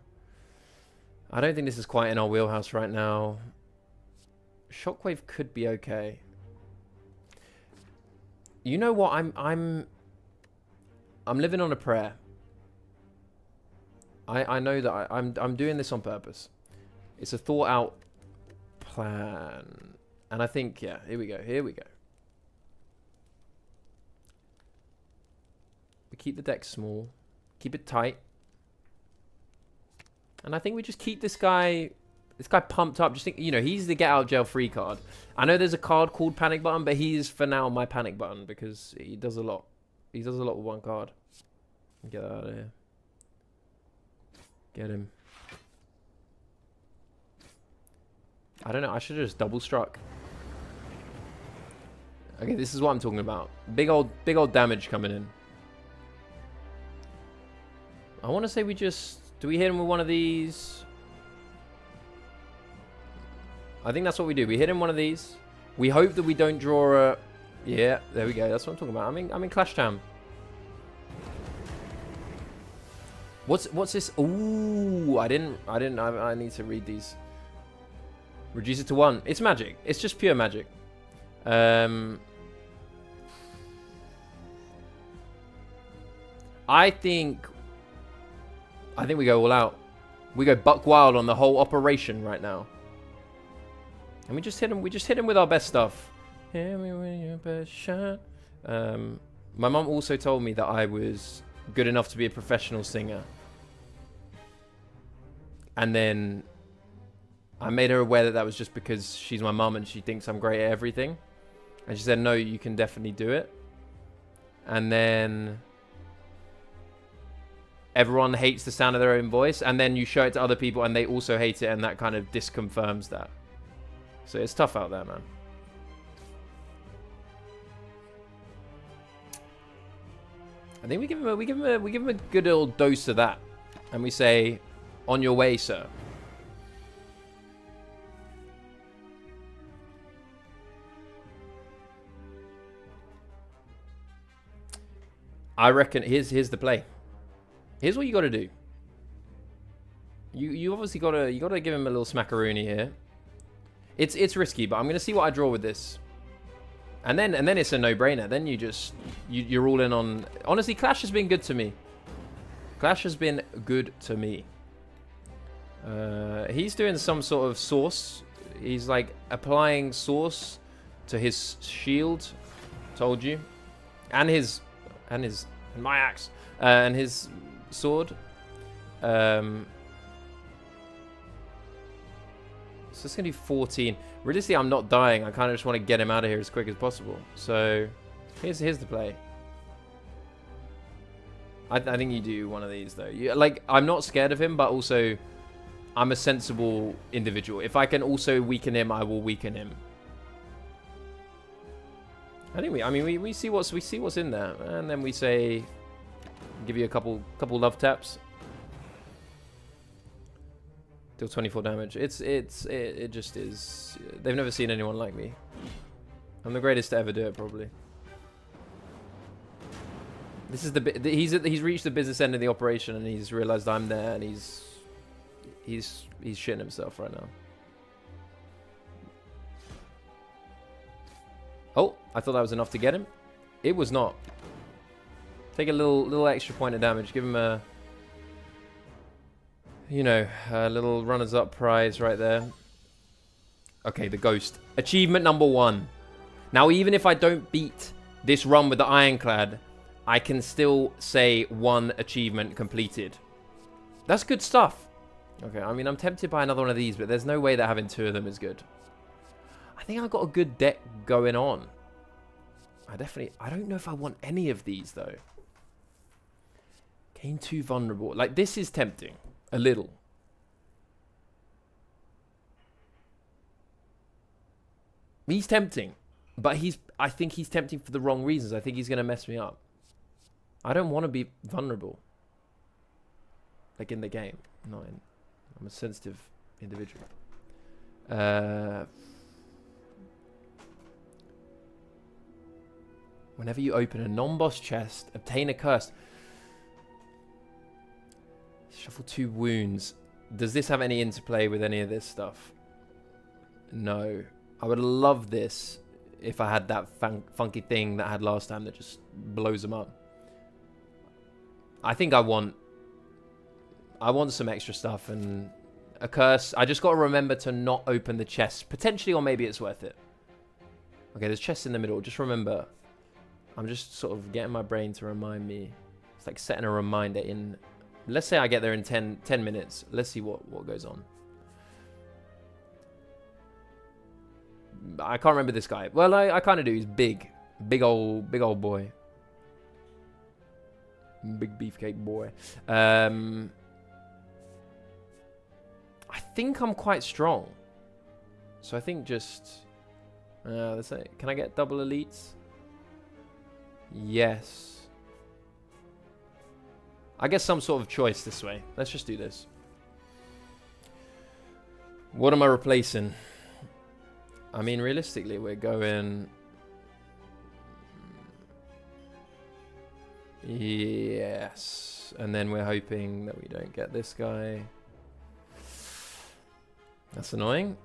I don't think this is quite in our wheelhouse right now. Shockwave could be okay. You know what? I'm living on a prayer. I know that I'm doing this on purpose. It's a thought out plan. And I think, yeah, here we go. We keep the deck small. Keep it tight. And I think we just keep this guy pumped up. Just think, you know, he's the get out of jail free card. I know there's a card called Panic Button, but he's for now my panic button because he does a lot. He does a lot with one card. Get that out of here. Get him. I don't know. I should have just double struck. Okay, this is what I'm talking about. Big old damage coming in. I want to say we just... Do we hit him with one of these? I think that's what we do. We hit him one of these. We hope that we don't draw a... Yeah, there we go. That's what I'm talking about. I'm in Clash Jam. What's this? Ooh, I need to read these. Reduce it to 1. It's magic. It's just pure magic. I think we go all out. We go buck wild on the whole operation right now. And we just hit him with our best stuff. Hit me with your best shot. My mum also told me that I was good enough to be a professional singer. And then I made her aware that that was just because she's my mum and she thinks I'm great at everything. And she said, no, you can definitely do it. And then everyone hates the sound of their own voice. And then you show it to other people and they also hate it. And that kind of disconfirms that. So it's tough out there, man. I think we give him a good old dose of that. And we say, on your way, sir. I reckon here's the play. Here's what you got to do. You obviously gotta give him a little smackaroonie here. It's risky, but I'm gonna see what I draw with this. And then it's a no-brainer. Then you're all in on. Honestly, Clash has been good to me. Clash has been good to me. He's doing some sort of source. He's like applying source to his shield. Told you, and my axe and his sword. So it's gonna be 14. Realistically, I'm not dying. I kind of just want to get him out of here as quick as possible. So here's the play. I think you do one of these though. Like, I'm not scared of him, but also I'm a sensible individual. If I can also weaken him, I will weaken him. I think we see what's in there, and then we say, give you a couple love taps. Deal 24 damage. It just is. They've never seen anyone like me. I'm the greatest to ever do it, probably. This is he's reached the business end of the operation, and he's realized I'm there, and he's shitting himself right now. Oh, I thought that was enough to get him. It was not. Take a little extra point of damage. Give him a, you know, a little runners-up prize right there. Okay, the ghost. Achievement number 1. Now, even if I don't beat this run with the ironclad, I can still say 1 achievement completed. That's good stuff. Okay, I mean, I'm tempted by another one of these, but there's no way that having 2 of them is good. I think I've got a good deck going on. I don't know if I want any of these, though. Gain 2 vulnerable. Like, this is tempting. A little. He's tempting. But I think he's tempting for the wrong reasons. I think he's going to mess me up. I don't want to be vulnerable. Like, in the game. I'm a sensitive individual. Whenever you open a non-boss chest, obtain a curse. Shuffle 2 wounds. Does this have any interplay with any of this stuff? No. I would love this if I had that funky thing that I had last time that just blows them up. I think I want some extra stuff and a curse. I just got to remember to not open the chest. Potentially, or maybe it's worth it. Okay, there's chests in the middle. Just remember. I'm just sort of getting my brain to remind me. It's like setting a reminder in... Let's say I get there in 10 minutes. Let's see what goes on. I can't remember this guy. Well, I kind of do. He's big. Big old boy. Big beefcake boy. I think I'm quite strong. So I think just... let's say... Can I get double elites? Yes. I guess some sort of choice this way. Let's just do this. What am I replacing? I mean, realistically, we're going... Yes. And then we're hoping that we don't get this guy. That's annoying.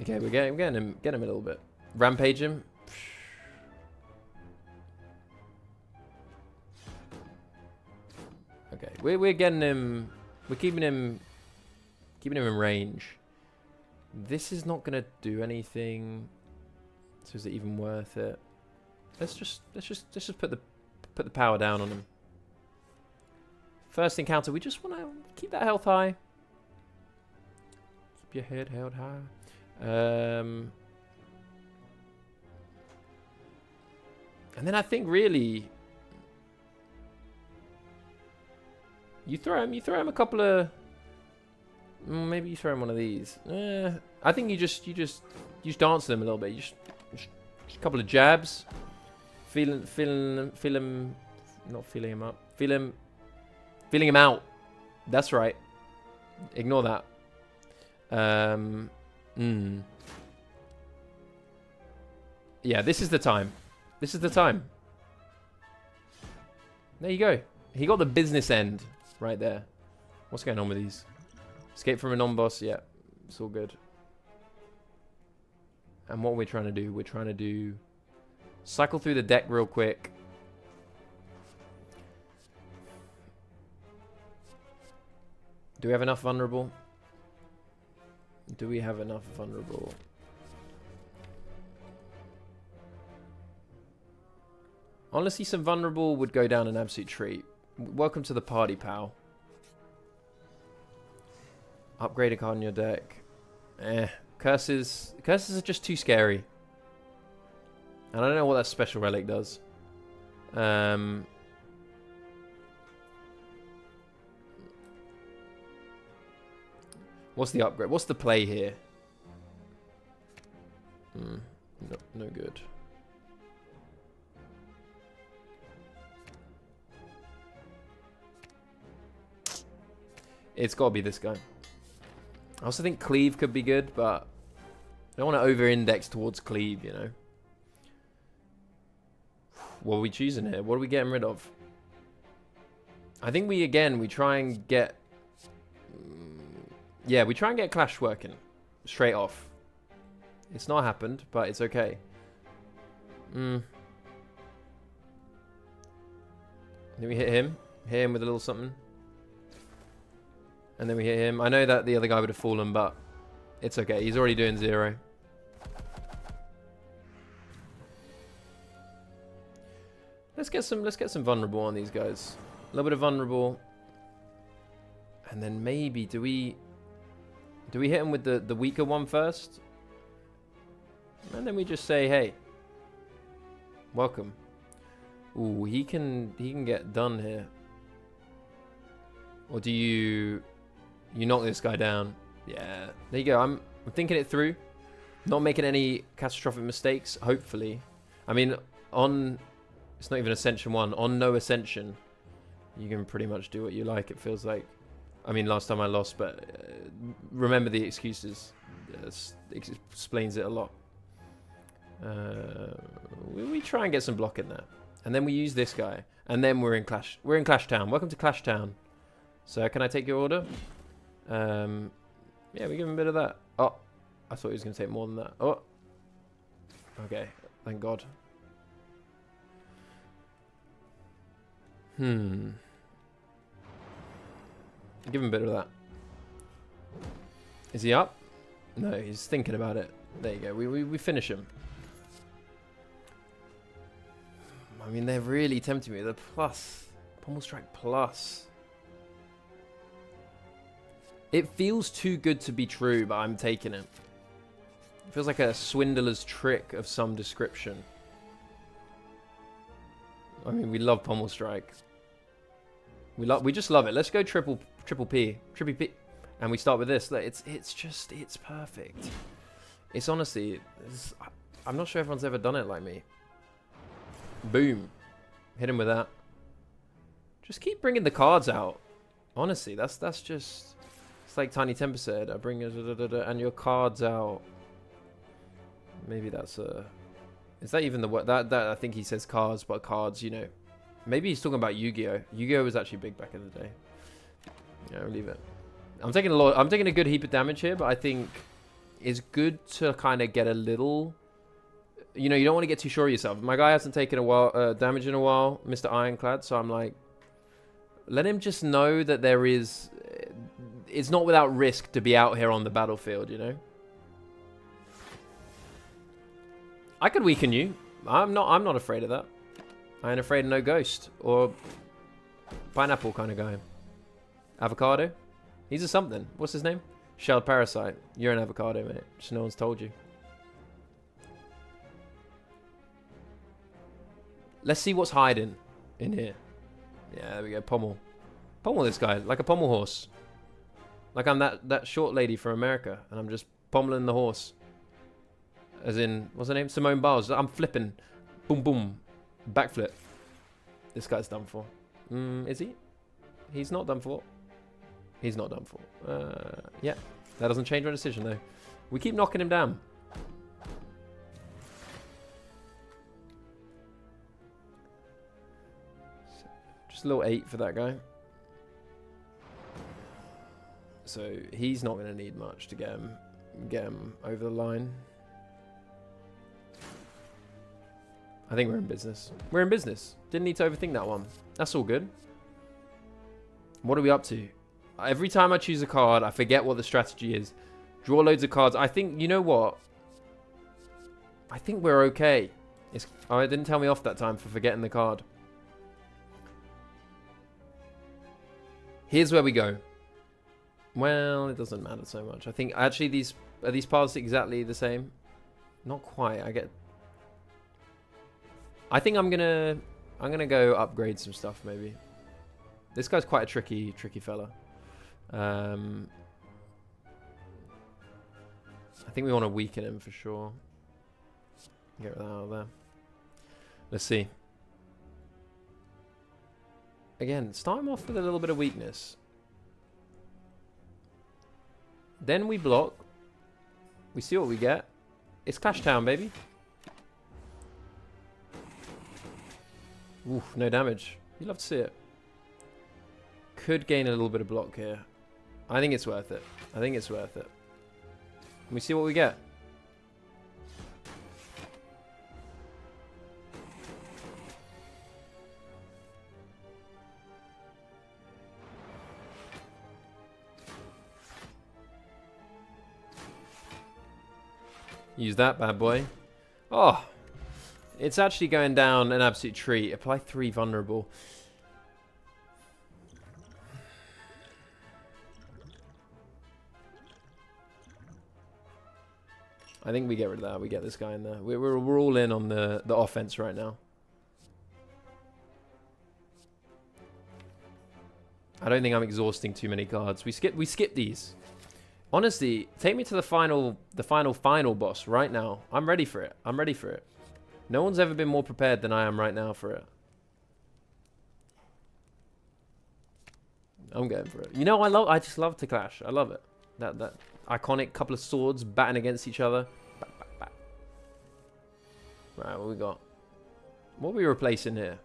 Okay, we're getting him a little bit. Rampage him. Okay, we're getting him. We're keeping him in range. This is not gonna do anything. So is it even worth it? Let's just put the power down on him. First encounter, we just want to keep that health high. Keep your head held high. And then I think really. You throw him a couple of... Maybe you throw him one of these. I think you just dance them a little bit. Just a couple of jabs. Feel him... Not feeling him up. Feeling him out. That's right. Ignore that. Yeah, this is the time. This is the time. There you go. He got the business end right there. What's going on with these? Escape from a non-boss. Yeah, it's all good. And what we're trying to do, cycle through the deck real quick. Do we have enough vulnerable? Do we have enough vulnerable? Honestly, some vulnerable would go down an absolute treat. Welcome to the party, pal. Upgrade a card in your deck. Curses. Curses are just too scary. And I don't know what that special relic does. What's the upgrade? What's the play here? No good. It's got to be this guy. I also think Cleave could be good, but I don't want to over-index towards Cleave, you know. What are we choosing here? What are we getting rid of? I think we try and get... Yeah, we try and get Clash working. Straight off. It's not happened, but it's okay. Then we hit him. Hit him with a little something. And then we hit him. I know that the other guy would have fallen, but it's okay. He's already doing 0. Let's get some vulnerable on these guys. A little bit of vulnerable. And then maybe do we hit him with the weaker one first? And then we just say, hey, welcome. Ooh, he can get done here. Or do you knock this guy down? Yeah, there you go. I'm thinking it through. Not making any catastrophic mistakes, hopefully. I mean, it's not even Ascension 1. On no Ascension, you can pretty much do what you like, it feels like. I mean, last time I lost, but remember the excuses. It explains it a lot. We try and get some block in there. And then we use this guy. And then we're in Clash. We're in Clash Town. Welcome to Clash Town. So, can I take your order? Yeah, we give him a bit of that. Oh, I thought he was going to take more than that. Oh. Okay, thank God. Give him a bit of that. Is he up? No, he's thinking about it. There you go. We finish him. I mean, they're really tempting me. The plus. Pommel Strike plus. It feels too good to be true, but I'm taking it. It feels like a swindler's trick of some description. I mean, we love Pommel Strike. We just love it. Let's go triple P, and we start with this. It's perfect. It's honestly, I'm not sure everyone's ever done it like me. Boom, hit him with that. Just keep bringing the cards out. Honestly, that's just. It's like Tiny Temper said. I bring it and your cards out. Maybe that's a. Is that even the word? That I think he says cards, but cards, you know. Maybe he's talking about Yu-Gi-Oh. Yu-Gi-Oh was actually big back in the day. Yeah, I'll leave it. I'm taking a good heap of damage here, but I think it's good to kind of get a little. You know, you don't want to get too sure of yourself. My guy hasn't taken a while damage in a while, Mr. Ironclad. So I'm like, let him just know that there is. It's not without risk to be out here on the battlefield. You know. I could weaken you. I'm not afraid of that. I ain't afraid of no ghost or pineapple kind of guy. Avocado? He's a something. What's his name? Shell Parasite. You're an avocado, mate. Just no one's told you. Let's see what's hiding in here. Yeah, there we go. Pommel. Pommel this guy. Like a pommel horse. Like I'm that short lady from America. And I'm just pommeling the horse. As in, what's her name? Simone Biles. I'm flipping. Boom, boom. Backflip. This guy's done for. Is he? He's not done for. He's not done for. Yeah. That doesn't change my decision, though. We keep knocking him down. Just a little 8 for that guy. So he's not going to need much to get him over the line. I think we're in business. We're in business. Didn't need to overthink that one. That's all good. What are we up to? Every time I choose a card, I forget what the strategy is. Draw loads of cards. I think, you know what? I think we're okay. Oh, it didn't tell me off that time for forgetting the card. Here's where we go. Well, it doesn't matter so much. I think actually are these paths exactly the same? Not quite. I think I'm gonna go upgrade some stuff maybe. This guy's quite a tricky fella. I think we want to weaken him for sure. Get that out of there. Let's see. Again, start him off with a little bit of weakness. Then we block. We see what we get. It's Clash Town, baby. Oof, no damage. You love to see it. Could gain a little bit of block here. I think it's worth it. I think it's worth it. Can we see what we get? Use that bad boy. Oh, it's actually going down an absolute treat. Apply 3 vulnerable. I think we get rid of that. We get this guy in there. We're all in on the offense right now. I don't think I'm exhausting too many cards. We skip these. Honestly, take me to the final boss right now. I'm ready for it. I'm ready for it. No one's ever been more prepared than I am right now for it. I'm going for it. You know, I just love to clash. I love it. That iconic couple of swords batting against each other. Bat, bat, bat. Right, what we got? What are we replacing here?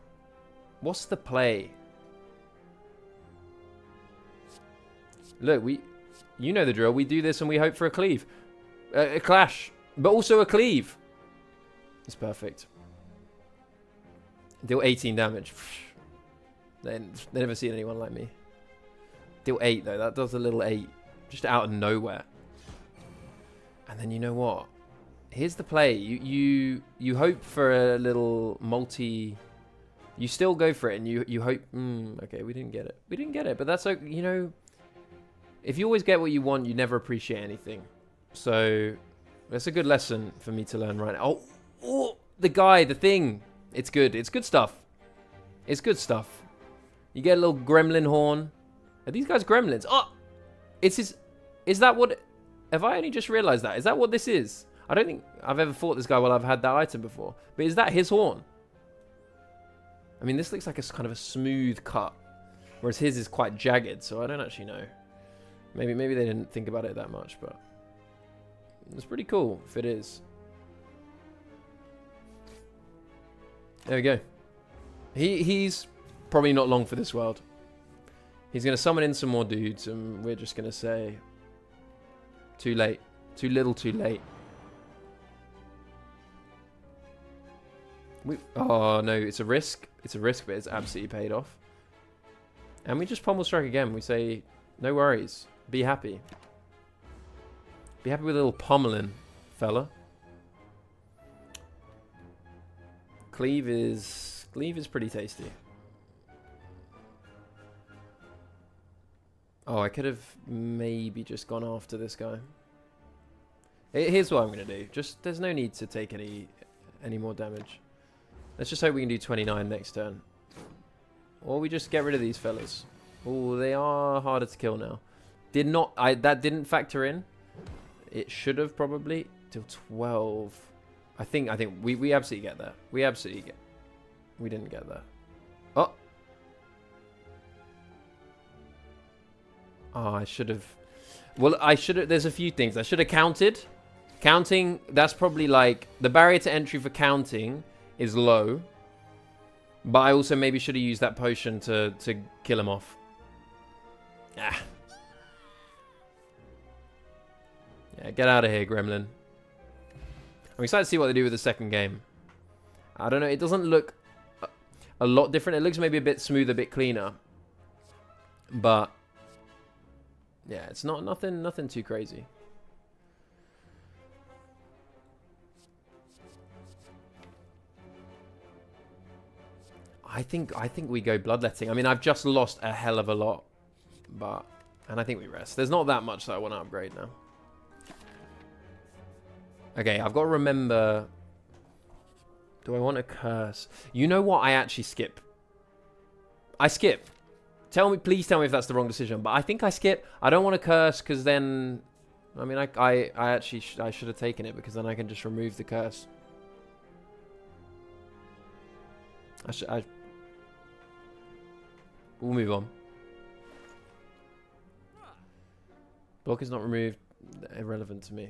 What's the play? Look, you know the drill. We do this and we hope for a cleave. A clash. But also a cleave. It's perfect. Deal 18 damage. They never seen anyone like me. Deal 8 though. That does a little 8. Just out of nowhere. And then you know what? Here's the play. You hope for a little multi... You still go for it and you hope... okay, we didn't get it. We didn't get it. But that's okay. You know... If you always get what you want, you never appreciate anything. So, that's a good lesson for me to learn right now. Oh, the guy, the thing. It's good. It's good stuff. It's good stuff. You get a little gremlin horn. Are these guys gremlins? Oh, it's his... Is that what... Have I only just realized that? Is that what this is? I don't think I've ever fought this guy while I've had that item before. But is that his horn? I mean, this looks like a kind of a smooth cut. Whereas his is quite jagged, so I don't actually know. Maybe they didn't think about it that much, but it's pretty cool if it is. There we go. He's probably not long for this world. He's going to summon in some more dudes, and we're just going to say, too late. Too little, too late. Oh, no, it's a risk. It's a risk, but it's absolutely paid off. And we just pummel strike again. We say, no worries. Be happy. Be happy with a little pummeling, fella. Cleave is pretty tasty. Oh, I could have maybe just gone after this guy. Here's what I'm going to do. Just, there's no need to take any more damage. Let's just hope we can do 29 next turn. Or we just get rid of these fellas. Oh, they are harder to kill now. That didn't factor in. It should have probably. Till 12. I think we absolutely get that. We didn't get that. Oh. Oh, I should have. Well, there's a few things. I should have counted. Counting, that's probably like, the barrier to entry for counting is low. But I also maybe should have used that potion to kill him off. Ah. Yeah, get out of here, Gremlin. I'm excited to see what they do with the second game. I don't know, it doesn't look a lot different. It looks maybe a bit smoother, a bit cleaner. But Yeah, it's not nothing too crazy. I think we go bloodletting. I mean, I've just lost a hell of a lot, and I think we rest. There's not that much that I want to upgrade now. Okay, I've got to remember. Do I want to curse? You know what? I actually skip. I skip. Please tell me if that's the wrong decision. But I think I skip. I don't want to curse because then, I mean, I actually I should have taken it because then I can just remove the curse. We'll move on. Block is not removed. Irrelevant to me.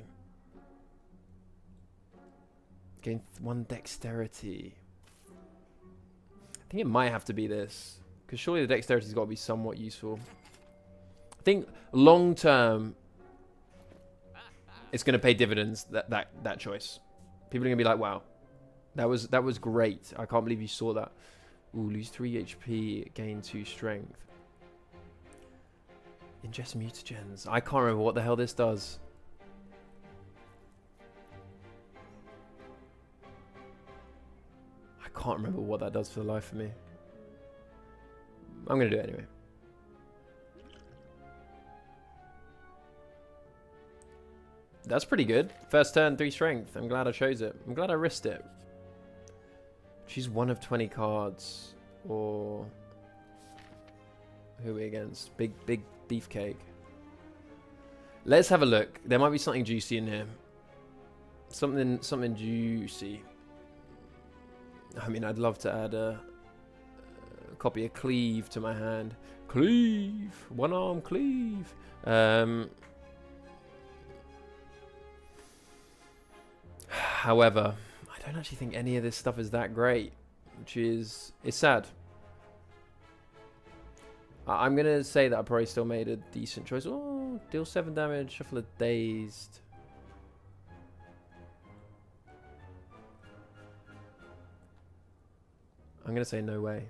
Gain 1 dexterity. I think it might have to be this. Because surely the dexterity's got to be somewhat useful. I think long term, it's going to pay dividends, that choice. People are going to be like, wow, that was great. I can't believe you saw that. Ooh, lose 3 HP, gain 2 strength. Ingest mutagens. I can't remember what the hell this does. I can't remember what that does for the life of me. I'm going to do it anyway. That's pretty good. First turn, 3 strength. I'm glad I chose it. I'm glad I risked it. Choose 1 of 20 cards. Or... who are we against? Big beefcake. Let's have a look. There might be something juicy in here. Something juicy. I mean, I'd love to add a copy of Cleave to my hand. Cleave! 1 arm Cleave! However, I don't actually think any of this stuff is that great, which is sad. I'm going to say that I probably still made a decent choice. Oh, deal 7 damage, shuffle a dazed. I'm going to say no way.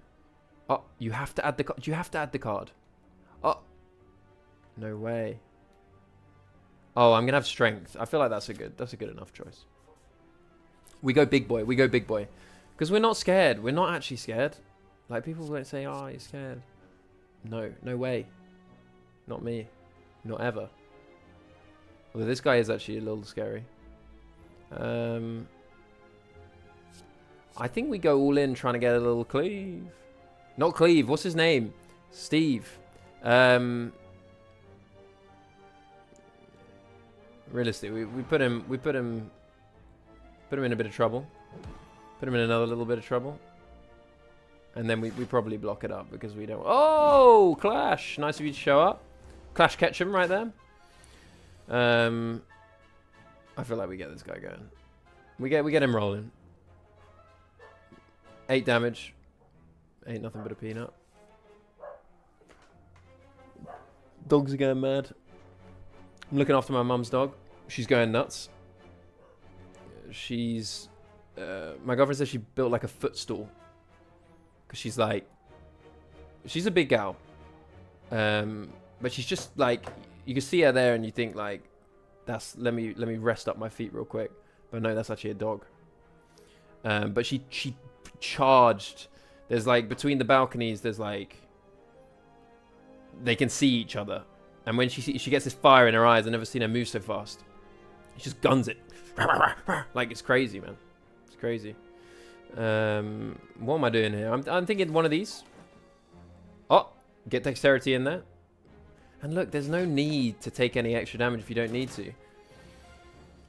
Oh, you have to add the card. You have to add the card. Oh, no way. Oh, I'm going to have strength. I feel like that's a good enough choice. We go big boy. We go big boy. Because we're not scared. We're not actually scared. Like, people won't say, oh, you're scared. No, no way. Not me. Not ever. Although this guy is actually a little scary. I think we go all in trying to get a little Cleave. Not Cleave. What's his name? Steve. Realistically, we put him in a bit of trouble. Put him in another little bit of trouble. And then we probably block it up because we don't... Oh! Clash! Nice of you to show up. Clash Ketchum right there. I feel like we get this guy going. We get him rolling. 8 damage. Ain't nothing but a peanut. Dogs are going mad. I'm looking after my mum's dog. She's going nuts. She's... my girlfriend says she built like a footstool. Because she's like... She's a big gal. But she's just like... You can see her there and you think like... Let me rest up my feet real quick. But no, that's actually a dog. But she charged. There's like... Between the balconies, there's like... They can see each other. And when she gets this fire in her eyes, I've never seen her move so fast. She just guns it. Like, it's crazy, man. It's crazy. What am I doing here? I'm thinking one of these. Oh, get dexterity in there. And look, there's no need to take any extra damage if you don't need to.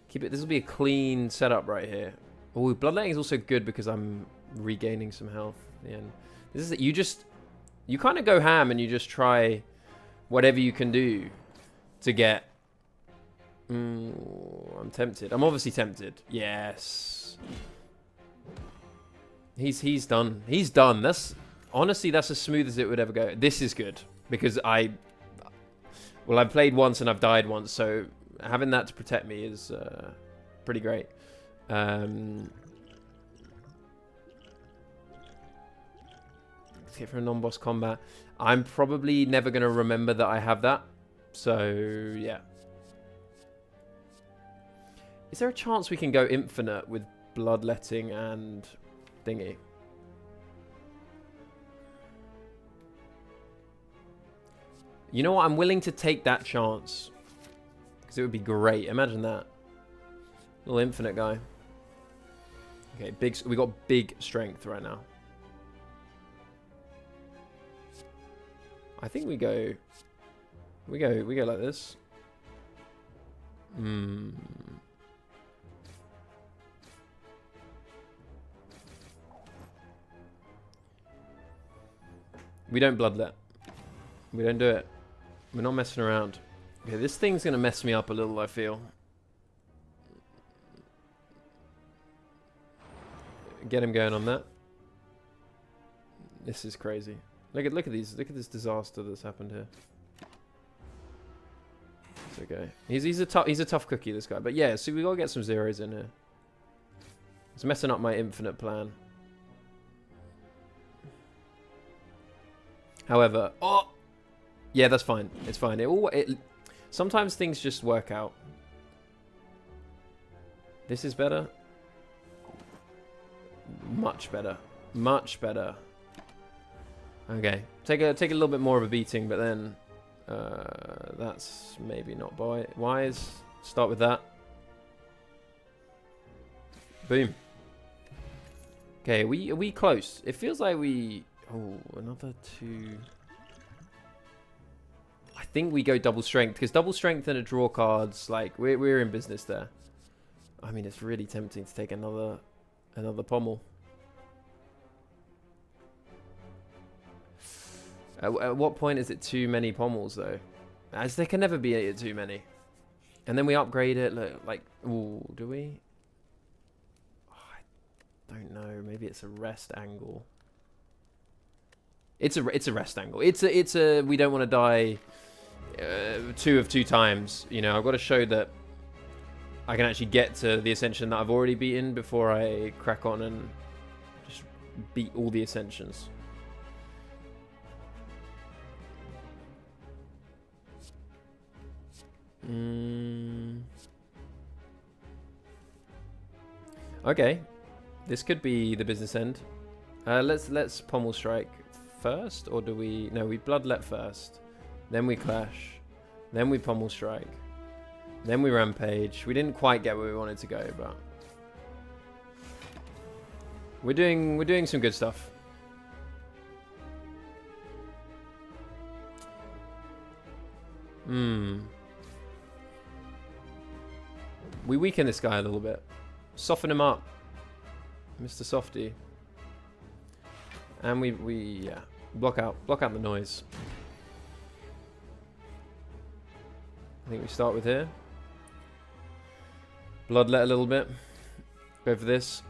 Keep it. This will be a clean setup right here. Oh, bloodletting is also good because I'm regaining some health at the end. This is it. You kind of go ham and you just try whatever you can do to get. I'm tempted. I'm obviously tempted. Yes. He's done. He's done. Honestly, that's as smooth as it would ever go. This is good because I've played once and I've died once, so having that to protect me is pretty great. Let's get for a non-boss combat. I'm probably never going to remember that I have that, So, yeah. Is there a chance we can go infinite with bloodletting and thingy? You know what? I'm willing to take that chance. Because it would be great. Imagine that. Little infinite guy. Okay, we got big strength right now. I think we go like this. We don't bloodlet. We don't do it. We're not messing around. Okay, this thing's gonna mess me up a little, I feel. Get him going on that. This is crazy. Look at this disaster that's happened here. It's okay. He's a tough cookie, this guy. But yeah, so we gotta get some zeros in here. It's messing up my infinite plan. However, oh yeah, that's fine. It's fine. Sometimes things just work out. This is better. Much better. Much better. Okay. Take a little bit more of a beating, but then that's maybe not wise. Start with that. Boom. Okay, are we close? It feels like we... Oh, another 2... I think we go double strength, because double strength and a draw cards, like, we're in business there. I mean, it's really tempting to take another pommel. At what point is it too many pommels, though? As there can never be too many. And then we upgrade it, like, ooh, do we? Oh, I don't know. Maybe it's a rest angle. It's a rest angle. It's a we don't want to die 2 of 2 times. You know, I've got to show that I can actually get to the Ascension that I've already beaten before I crack on and just beat all the Ascensions. Okay, this could be the business end. Let's pommel strike first, or do we? No, we bloodlet first, then we clash, then we pommel strike, then we rampage. We didn't quite get where we wanted to go, but we're doing some good stuff. We weaken this guy a little bit. Soften him up, Mr. Softy. And we block out the noise. I think we start with here. Bloodlet a little bit. Go for this.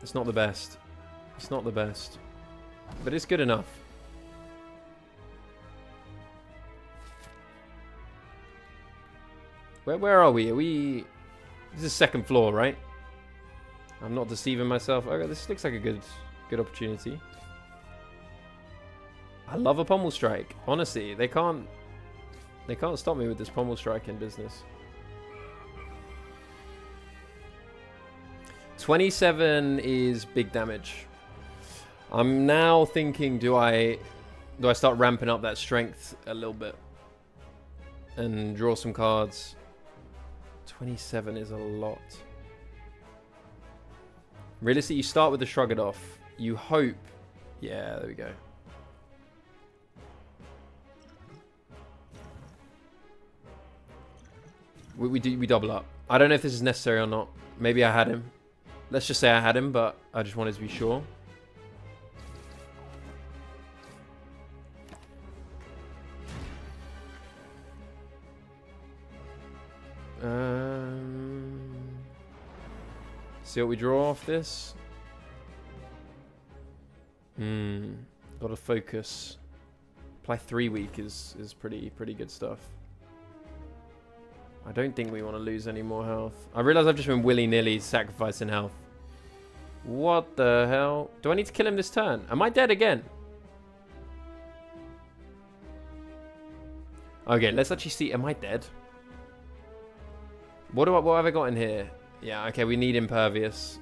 It's not the best. It's not the best. But it's good enough. Where are we? Are we... This is second floor, right? I'm not deceiving myself. Okay, this looks like a good opportunity. I love a pommel strike. Honestly, they can't stop me with this pommel strike in business. 27 is big damage. I'm now thinking, do I start ramping up that strength a little bit and draw some cards? 27 is a lot. Realistically, you start with the Shrug It Off. You hope... Yeah, there we go. We double up. I don't know if this is necessary or not. Maybe I had him. Let's just say I had him, but I just wanted to be sure. See what we draw off this. Got to focus. Apply 3 week is pretty good stuff. I don't think we want to lose any more health. I realize I've just been willy-nilly sacrificing health. What the hell? Do I need to kill him this turn? Am I dead again? Okay, let's actually see. Am I dead? What have I got in here? Yeah, okay, we need impervious.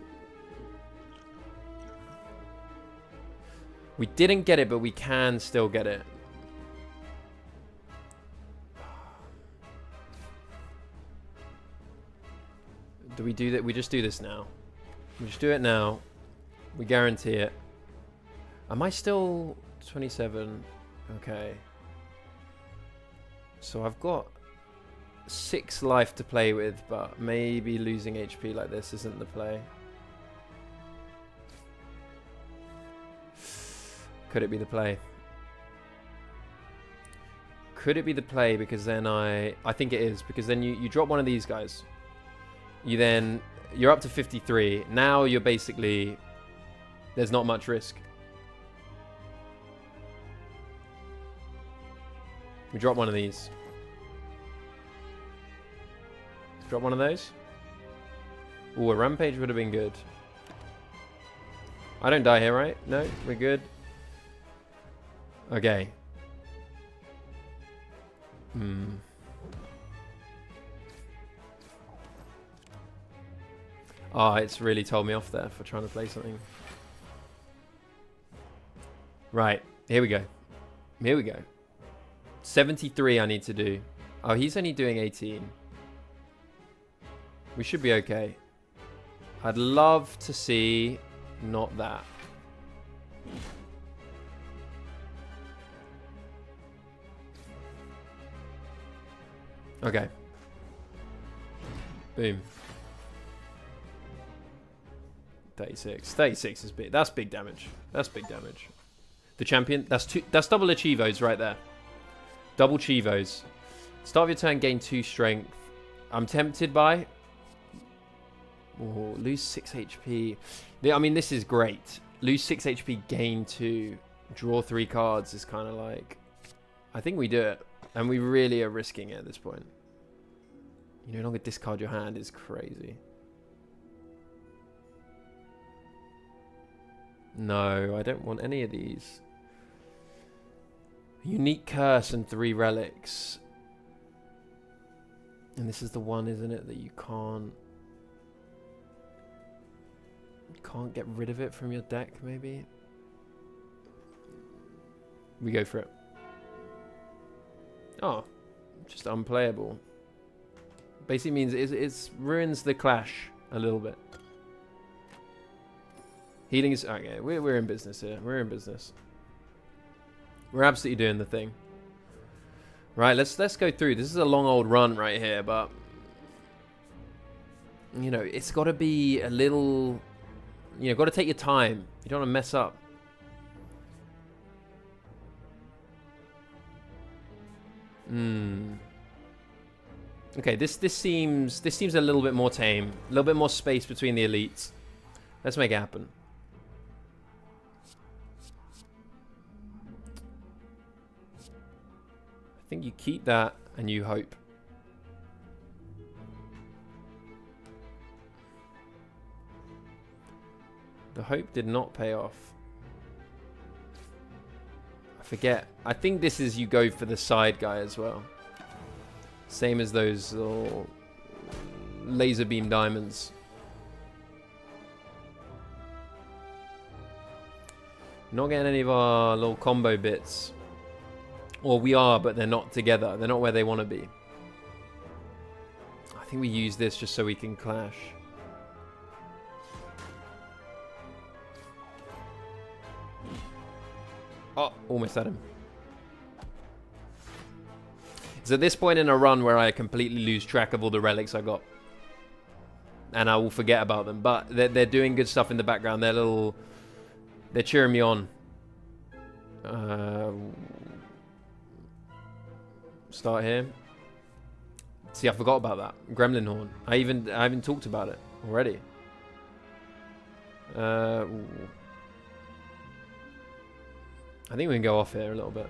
We didn't get it, but we can still get it. Do we do that? We just do this now. We just do it now. We guarantee it. Am I still 27? Okay. So I've got 6 life to play with, but maybe losing HP like this isn't the play. Could it be the play? Could it be the play? Because then I think it is. Because then you drop one of these guys. You're up to 53. Now you're basically, there's not much risk. We drop one of these. Drop one of those. Ooh, a rampage would have been good. I don't die here, right? No, we're good. Okay. Oh, it's really told me off there for trying to play something. Right, here we go. Here we go. 73 I need to do. Oh, he's only doing 18. We should be okay. I'd love to see not that. Okay. Boom. 36. 36 is big. That's big damage. That's big damage. The champion. That's double Achivos right there. Double Chivos. Start of your turn, gain 2 strength. I'm tempted by. Oh, lose 6 HP. I mean, this is great. Lose 6 HP, gain 2. Draw 3 cards is kind of like. I think we do it. And we really are risking it at this point. You no longer discard your hand is crazy. No, I don't want any of these. Unique curse and 3 relics. And this is the one, isn't it, that you can't get rid of it from your deck, maybe? We go for it. Oh, just unplayable. Basically means it ruins the clash a little bit. Healing is... Okay, we're in business here. We're in business. We're absolutely doing the thing. Right, let's go through. This is a long old run right here, but... You know, it's got to be a little... You know, got to take your time. You don't want to mess up. Okay, this seems a little bit more tame. A little bit more space between the elites. Let's make it happen. I think you keep that and you hope. The hope did not pay off. I forget. I think this is you go for the side guy as well. Same as those little laser beam diamonds. Not getting any of our little combo bits. Or we are, but they're not together. They're not where they want to be. I think we use this just so we can clash. Oh, almost had him. It's at this point in a run where I completely lose track of all the relics I got. And I will forget about them. But they're doing good stuff in the background. They're cheering me on. Start here. See, I forgot about that. Gremlin Horn. I haven't talked about it already. I think we can go off here a little bit.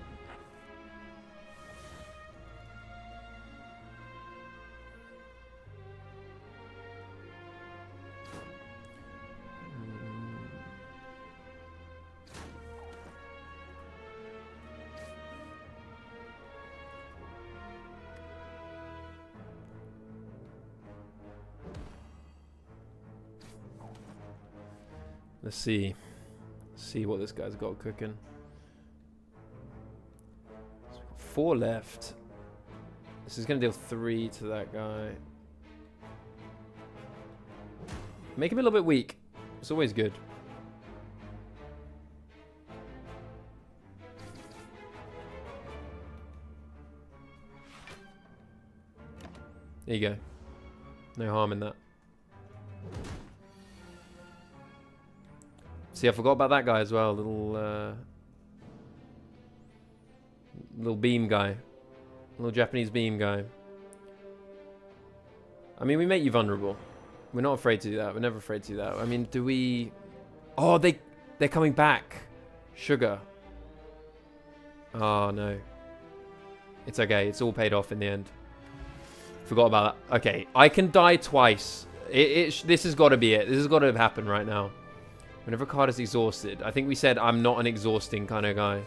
Let's see. See what this guy's got cooking. 4 left. This is going to deal 3 to that guy. Make him a little bit weak. It's always good. There you go. No harm in that. See, I forgot about that guy as well. Little beam guy. Little Japanese beam guy. I mean, we make you vulnerable. We're not afraid to do that. We're never afraid to do that. I mean, do we... Oh, they're coming back. Sugar. Oh, no. It's okay. It's all paid off in the end. Forgot about that. Okay, I can die twice. This has got to be it. This has got to happen right now. Whenever a card is exhausted. I think we said I'm not an exhausting kind of guy.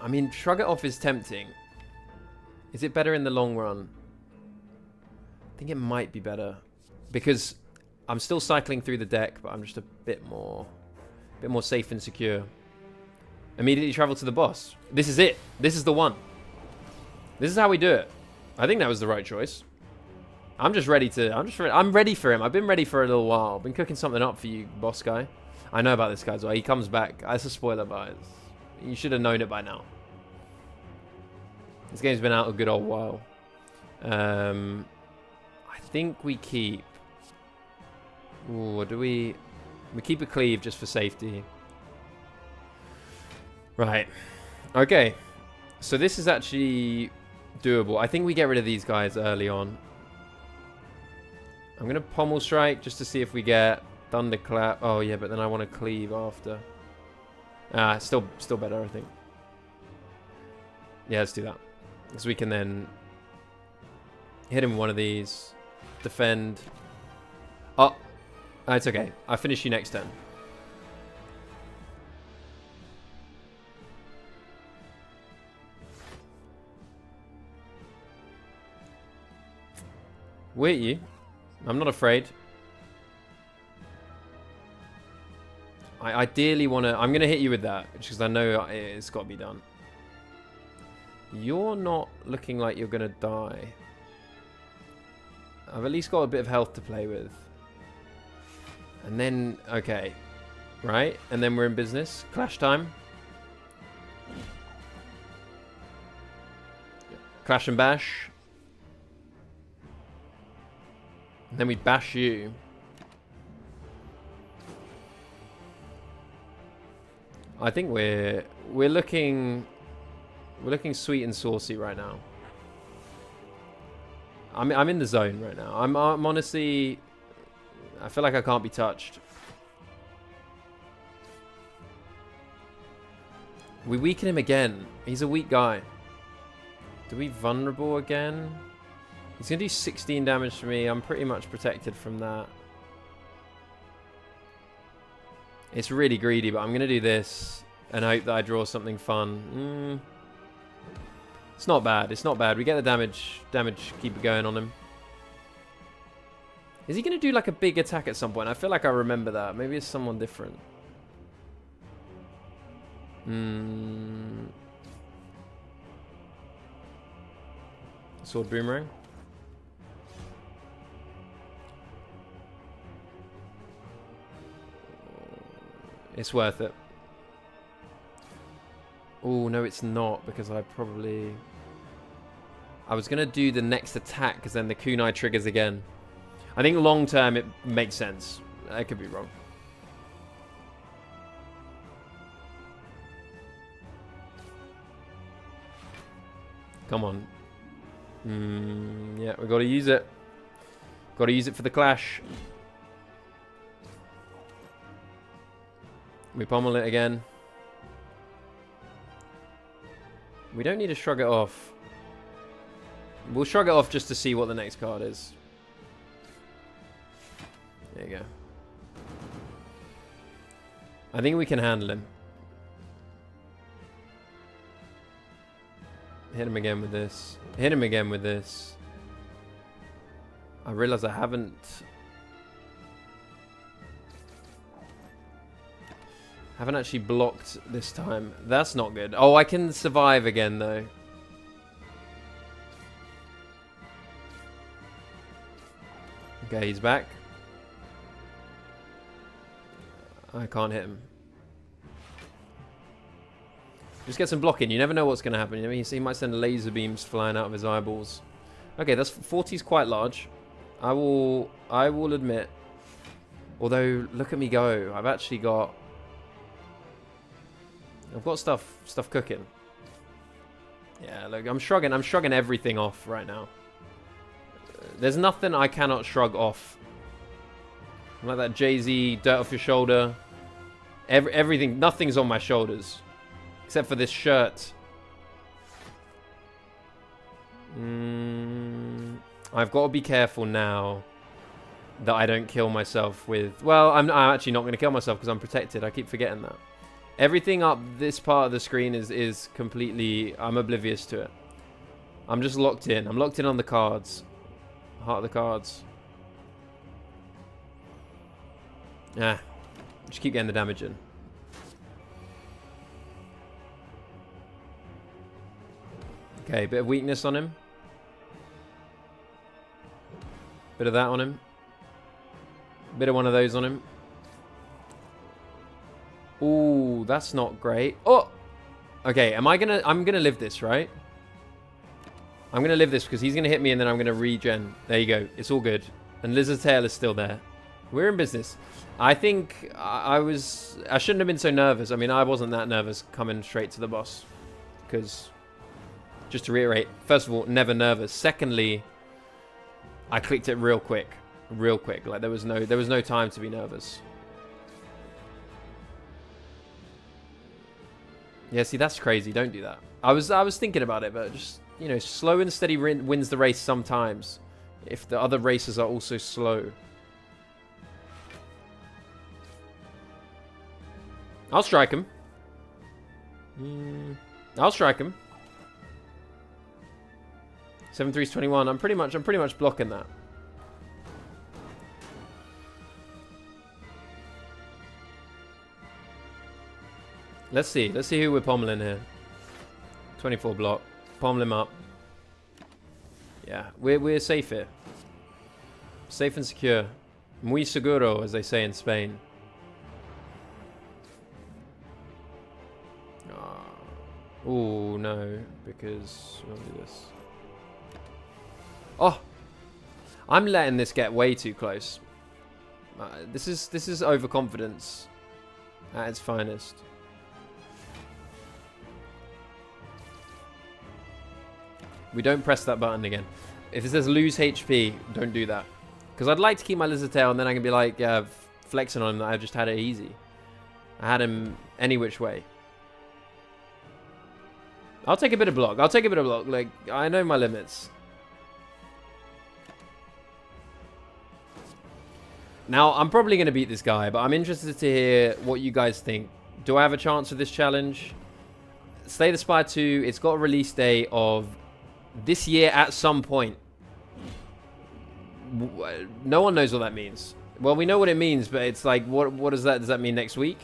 I mean, shrug it off is tempting. Is it better in the long run? I think it might be better. Because I'm still cycling through the deck, but I'm just a bit more safe and secure. Immediately travel to the boss. This is it. This is the one. This is how we do it. I think that was the right choice. I'm just ready to... I'm ready for him. I've been ready for a little while. Been cooking something up for you, boss guy. I know about this guy as well. He comes back. That's a spoiler, but you should have known it by now. This game's been out a good old while. I think we keep... Ooh, what do we... We keep a cleave just for safety. Right. Okay. So this is actually doable. I think we get rid of these guys early on. I'm going to pommel strike just to see if we get thunderclap. Oh, yeah, but then I want to cleave after. Still better, I think. Yeah, let's do that. Because we can then hit him with one of these. Defend. Oh, it's okay. I'll finish you next turn. Wait, you. I'm not afraid. I ideally want to... I'm going to hit you with that, just because I know it's got to be done. You're not looking like you're going to die. I've at least got a bit of health to play with. And then... Okay. Right? And then we're in business. Clash time. Clash and bash. And then we bash you. I think we're looking sweet and saucy right now. I'm in the zone right now. I'm honestly, I feel like I can't be touched. We weaken him again. He's a weak guy. Do we vulnerable again? He's going to do 16 damage to me. I'm pretty much protected from that. It's really greedy, but I'm going to do this and hope that I draw something fun. It's not bad. It's not bad. We get the damage. Keep it going on him. Is he going to do like a big attack at some point? I feel like I remember that. Maybe it's someone different. Sword boomerang. It's worth it. Oh, no, it's not, because I was going to do the next attack, because then the kunai triggers again. I think long term it makes sense. I could be wrong. Come on. Yeah, we got to use it. Got to use it for the clash. We pommel it again. We don't need to shrug it off. We'll shrug it off just to see what the next card is. There you go. I think we can handle him. Hit him again with this. Hit him again with this. I realize I haven't actually blocked this time. That's not good. Oh, I can survive again though. Okay, he's back. I can't hit him. Just get some blocking. You never know what's going to happen. You know, he might send laser beams flying out of his eyeballs. Okay, that's 40 is quite large. I will admit. Although, look at me go. I've got stuff cooking. Yeah, look, I'm shrugging everything off right now. There's nothing I cannot shrug off. Like that Jay-Z dirt off your shoulder. Everything, nothing's on my shoulders. Except for this shirt. I've got to be careful now that I don't kill myself with... Well, I'm actually not going to kill myself because I'm protected. I keep forgetting that. Everything up this part of the screen is completely... I'm oblivious to it. I'm just locked in. I'm locked in on the cards. Heart of the cards. Ah. Just keep getting the damage in. Okay, bit of weakness on him. Bit of that on him. Bit of one of those on him. Ooh, that's not great. Oh! Okay, I'm gonna live this, right? I'm gonna live this because he's gonna hit me and then I'm gonna regen. There you go. It's all good. And Lizard's tail is still there. We're in business. I think I shouldn't have been so nervous. I mean, I wasn't that nervous coming straight to the boss. Because, just to reiterate, first of all, never nervous. Secondly, I clicked it real quick. Real quick. Like, there was no time to be nervous. Yeah, see, that's crazy. Don't do that. I was thinking about it, but just, you know, slow and steady wins the race sometimes. If the other races are also slow. I'll strike him. I'll strike him. 7-3 is 21. I'm pretty much blocking that. Let's see who we're pommeling here. 24 block. Pommel him up. Yeah, we're safe here. Safe and secure. Muy seguro, as they say in Spain. Oh no, because we'll do this. Oh, I'm letting this get way too close. This is overconfidence at its finest. We don't press that button again. If it says lose HP, don't do that. Because I'd like to keep my lizard tail and then I can be like flexing on him that I've just had it easy. I had him any which way. I'll take a bit of block. Like, I know my limits. Now, I'm probably going to beat this guy, but I'm interested to hear what you guys think. Do I have a chance with this challenge? Slay the Spire 2, it's got a release date of this year at some point. No one knows what that means. Well, we know what it means, but it's like, what does that... Does that mean next week?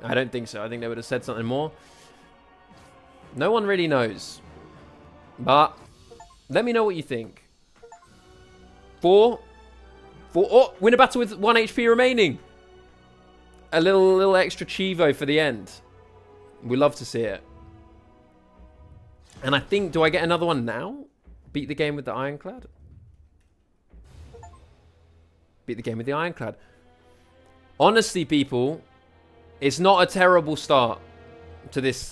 I don't think so. I think they would have said something more. No one really knows. But let me know what you think. Oh, win a battle with 1 HP remaining. A little extra chivo for the end. We love to see it. And I think, do I get another one now? Beat the game with the Ironclad? Beat the game with the Ironclad. Honestly, people, it's not a terrible start to this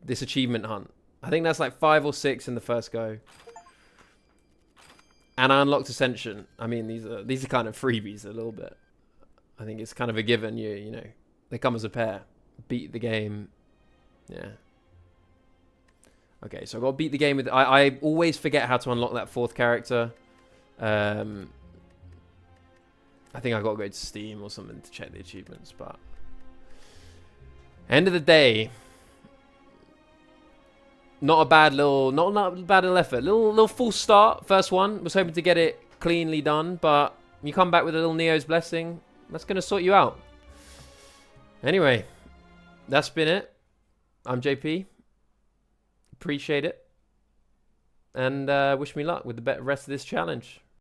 this achievement hunt. I think that's like 5 or 6 in the first go. And I unlocked Ascension. I mean, these are kind of freebies a little bit. I think it's kind of a given. You know, they come as a pair. Beat the game. Yeah. Okay, so I've got to beat the game with... I always forget how to unlock that 4th character. I think I got to go to Steam or something to check the achievements, but... End of the day... not a bad little, not a bad little effort. Little false start. First one. Was hoping to get it cleanly done, but you come back with a little Neo's Blessing. That's going to sort you out. Anyway, that's been it. I'm JP. Appreciate it. And wish me luck with the rest of this challenge.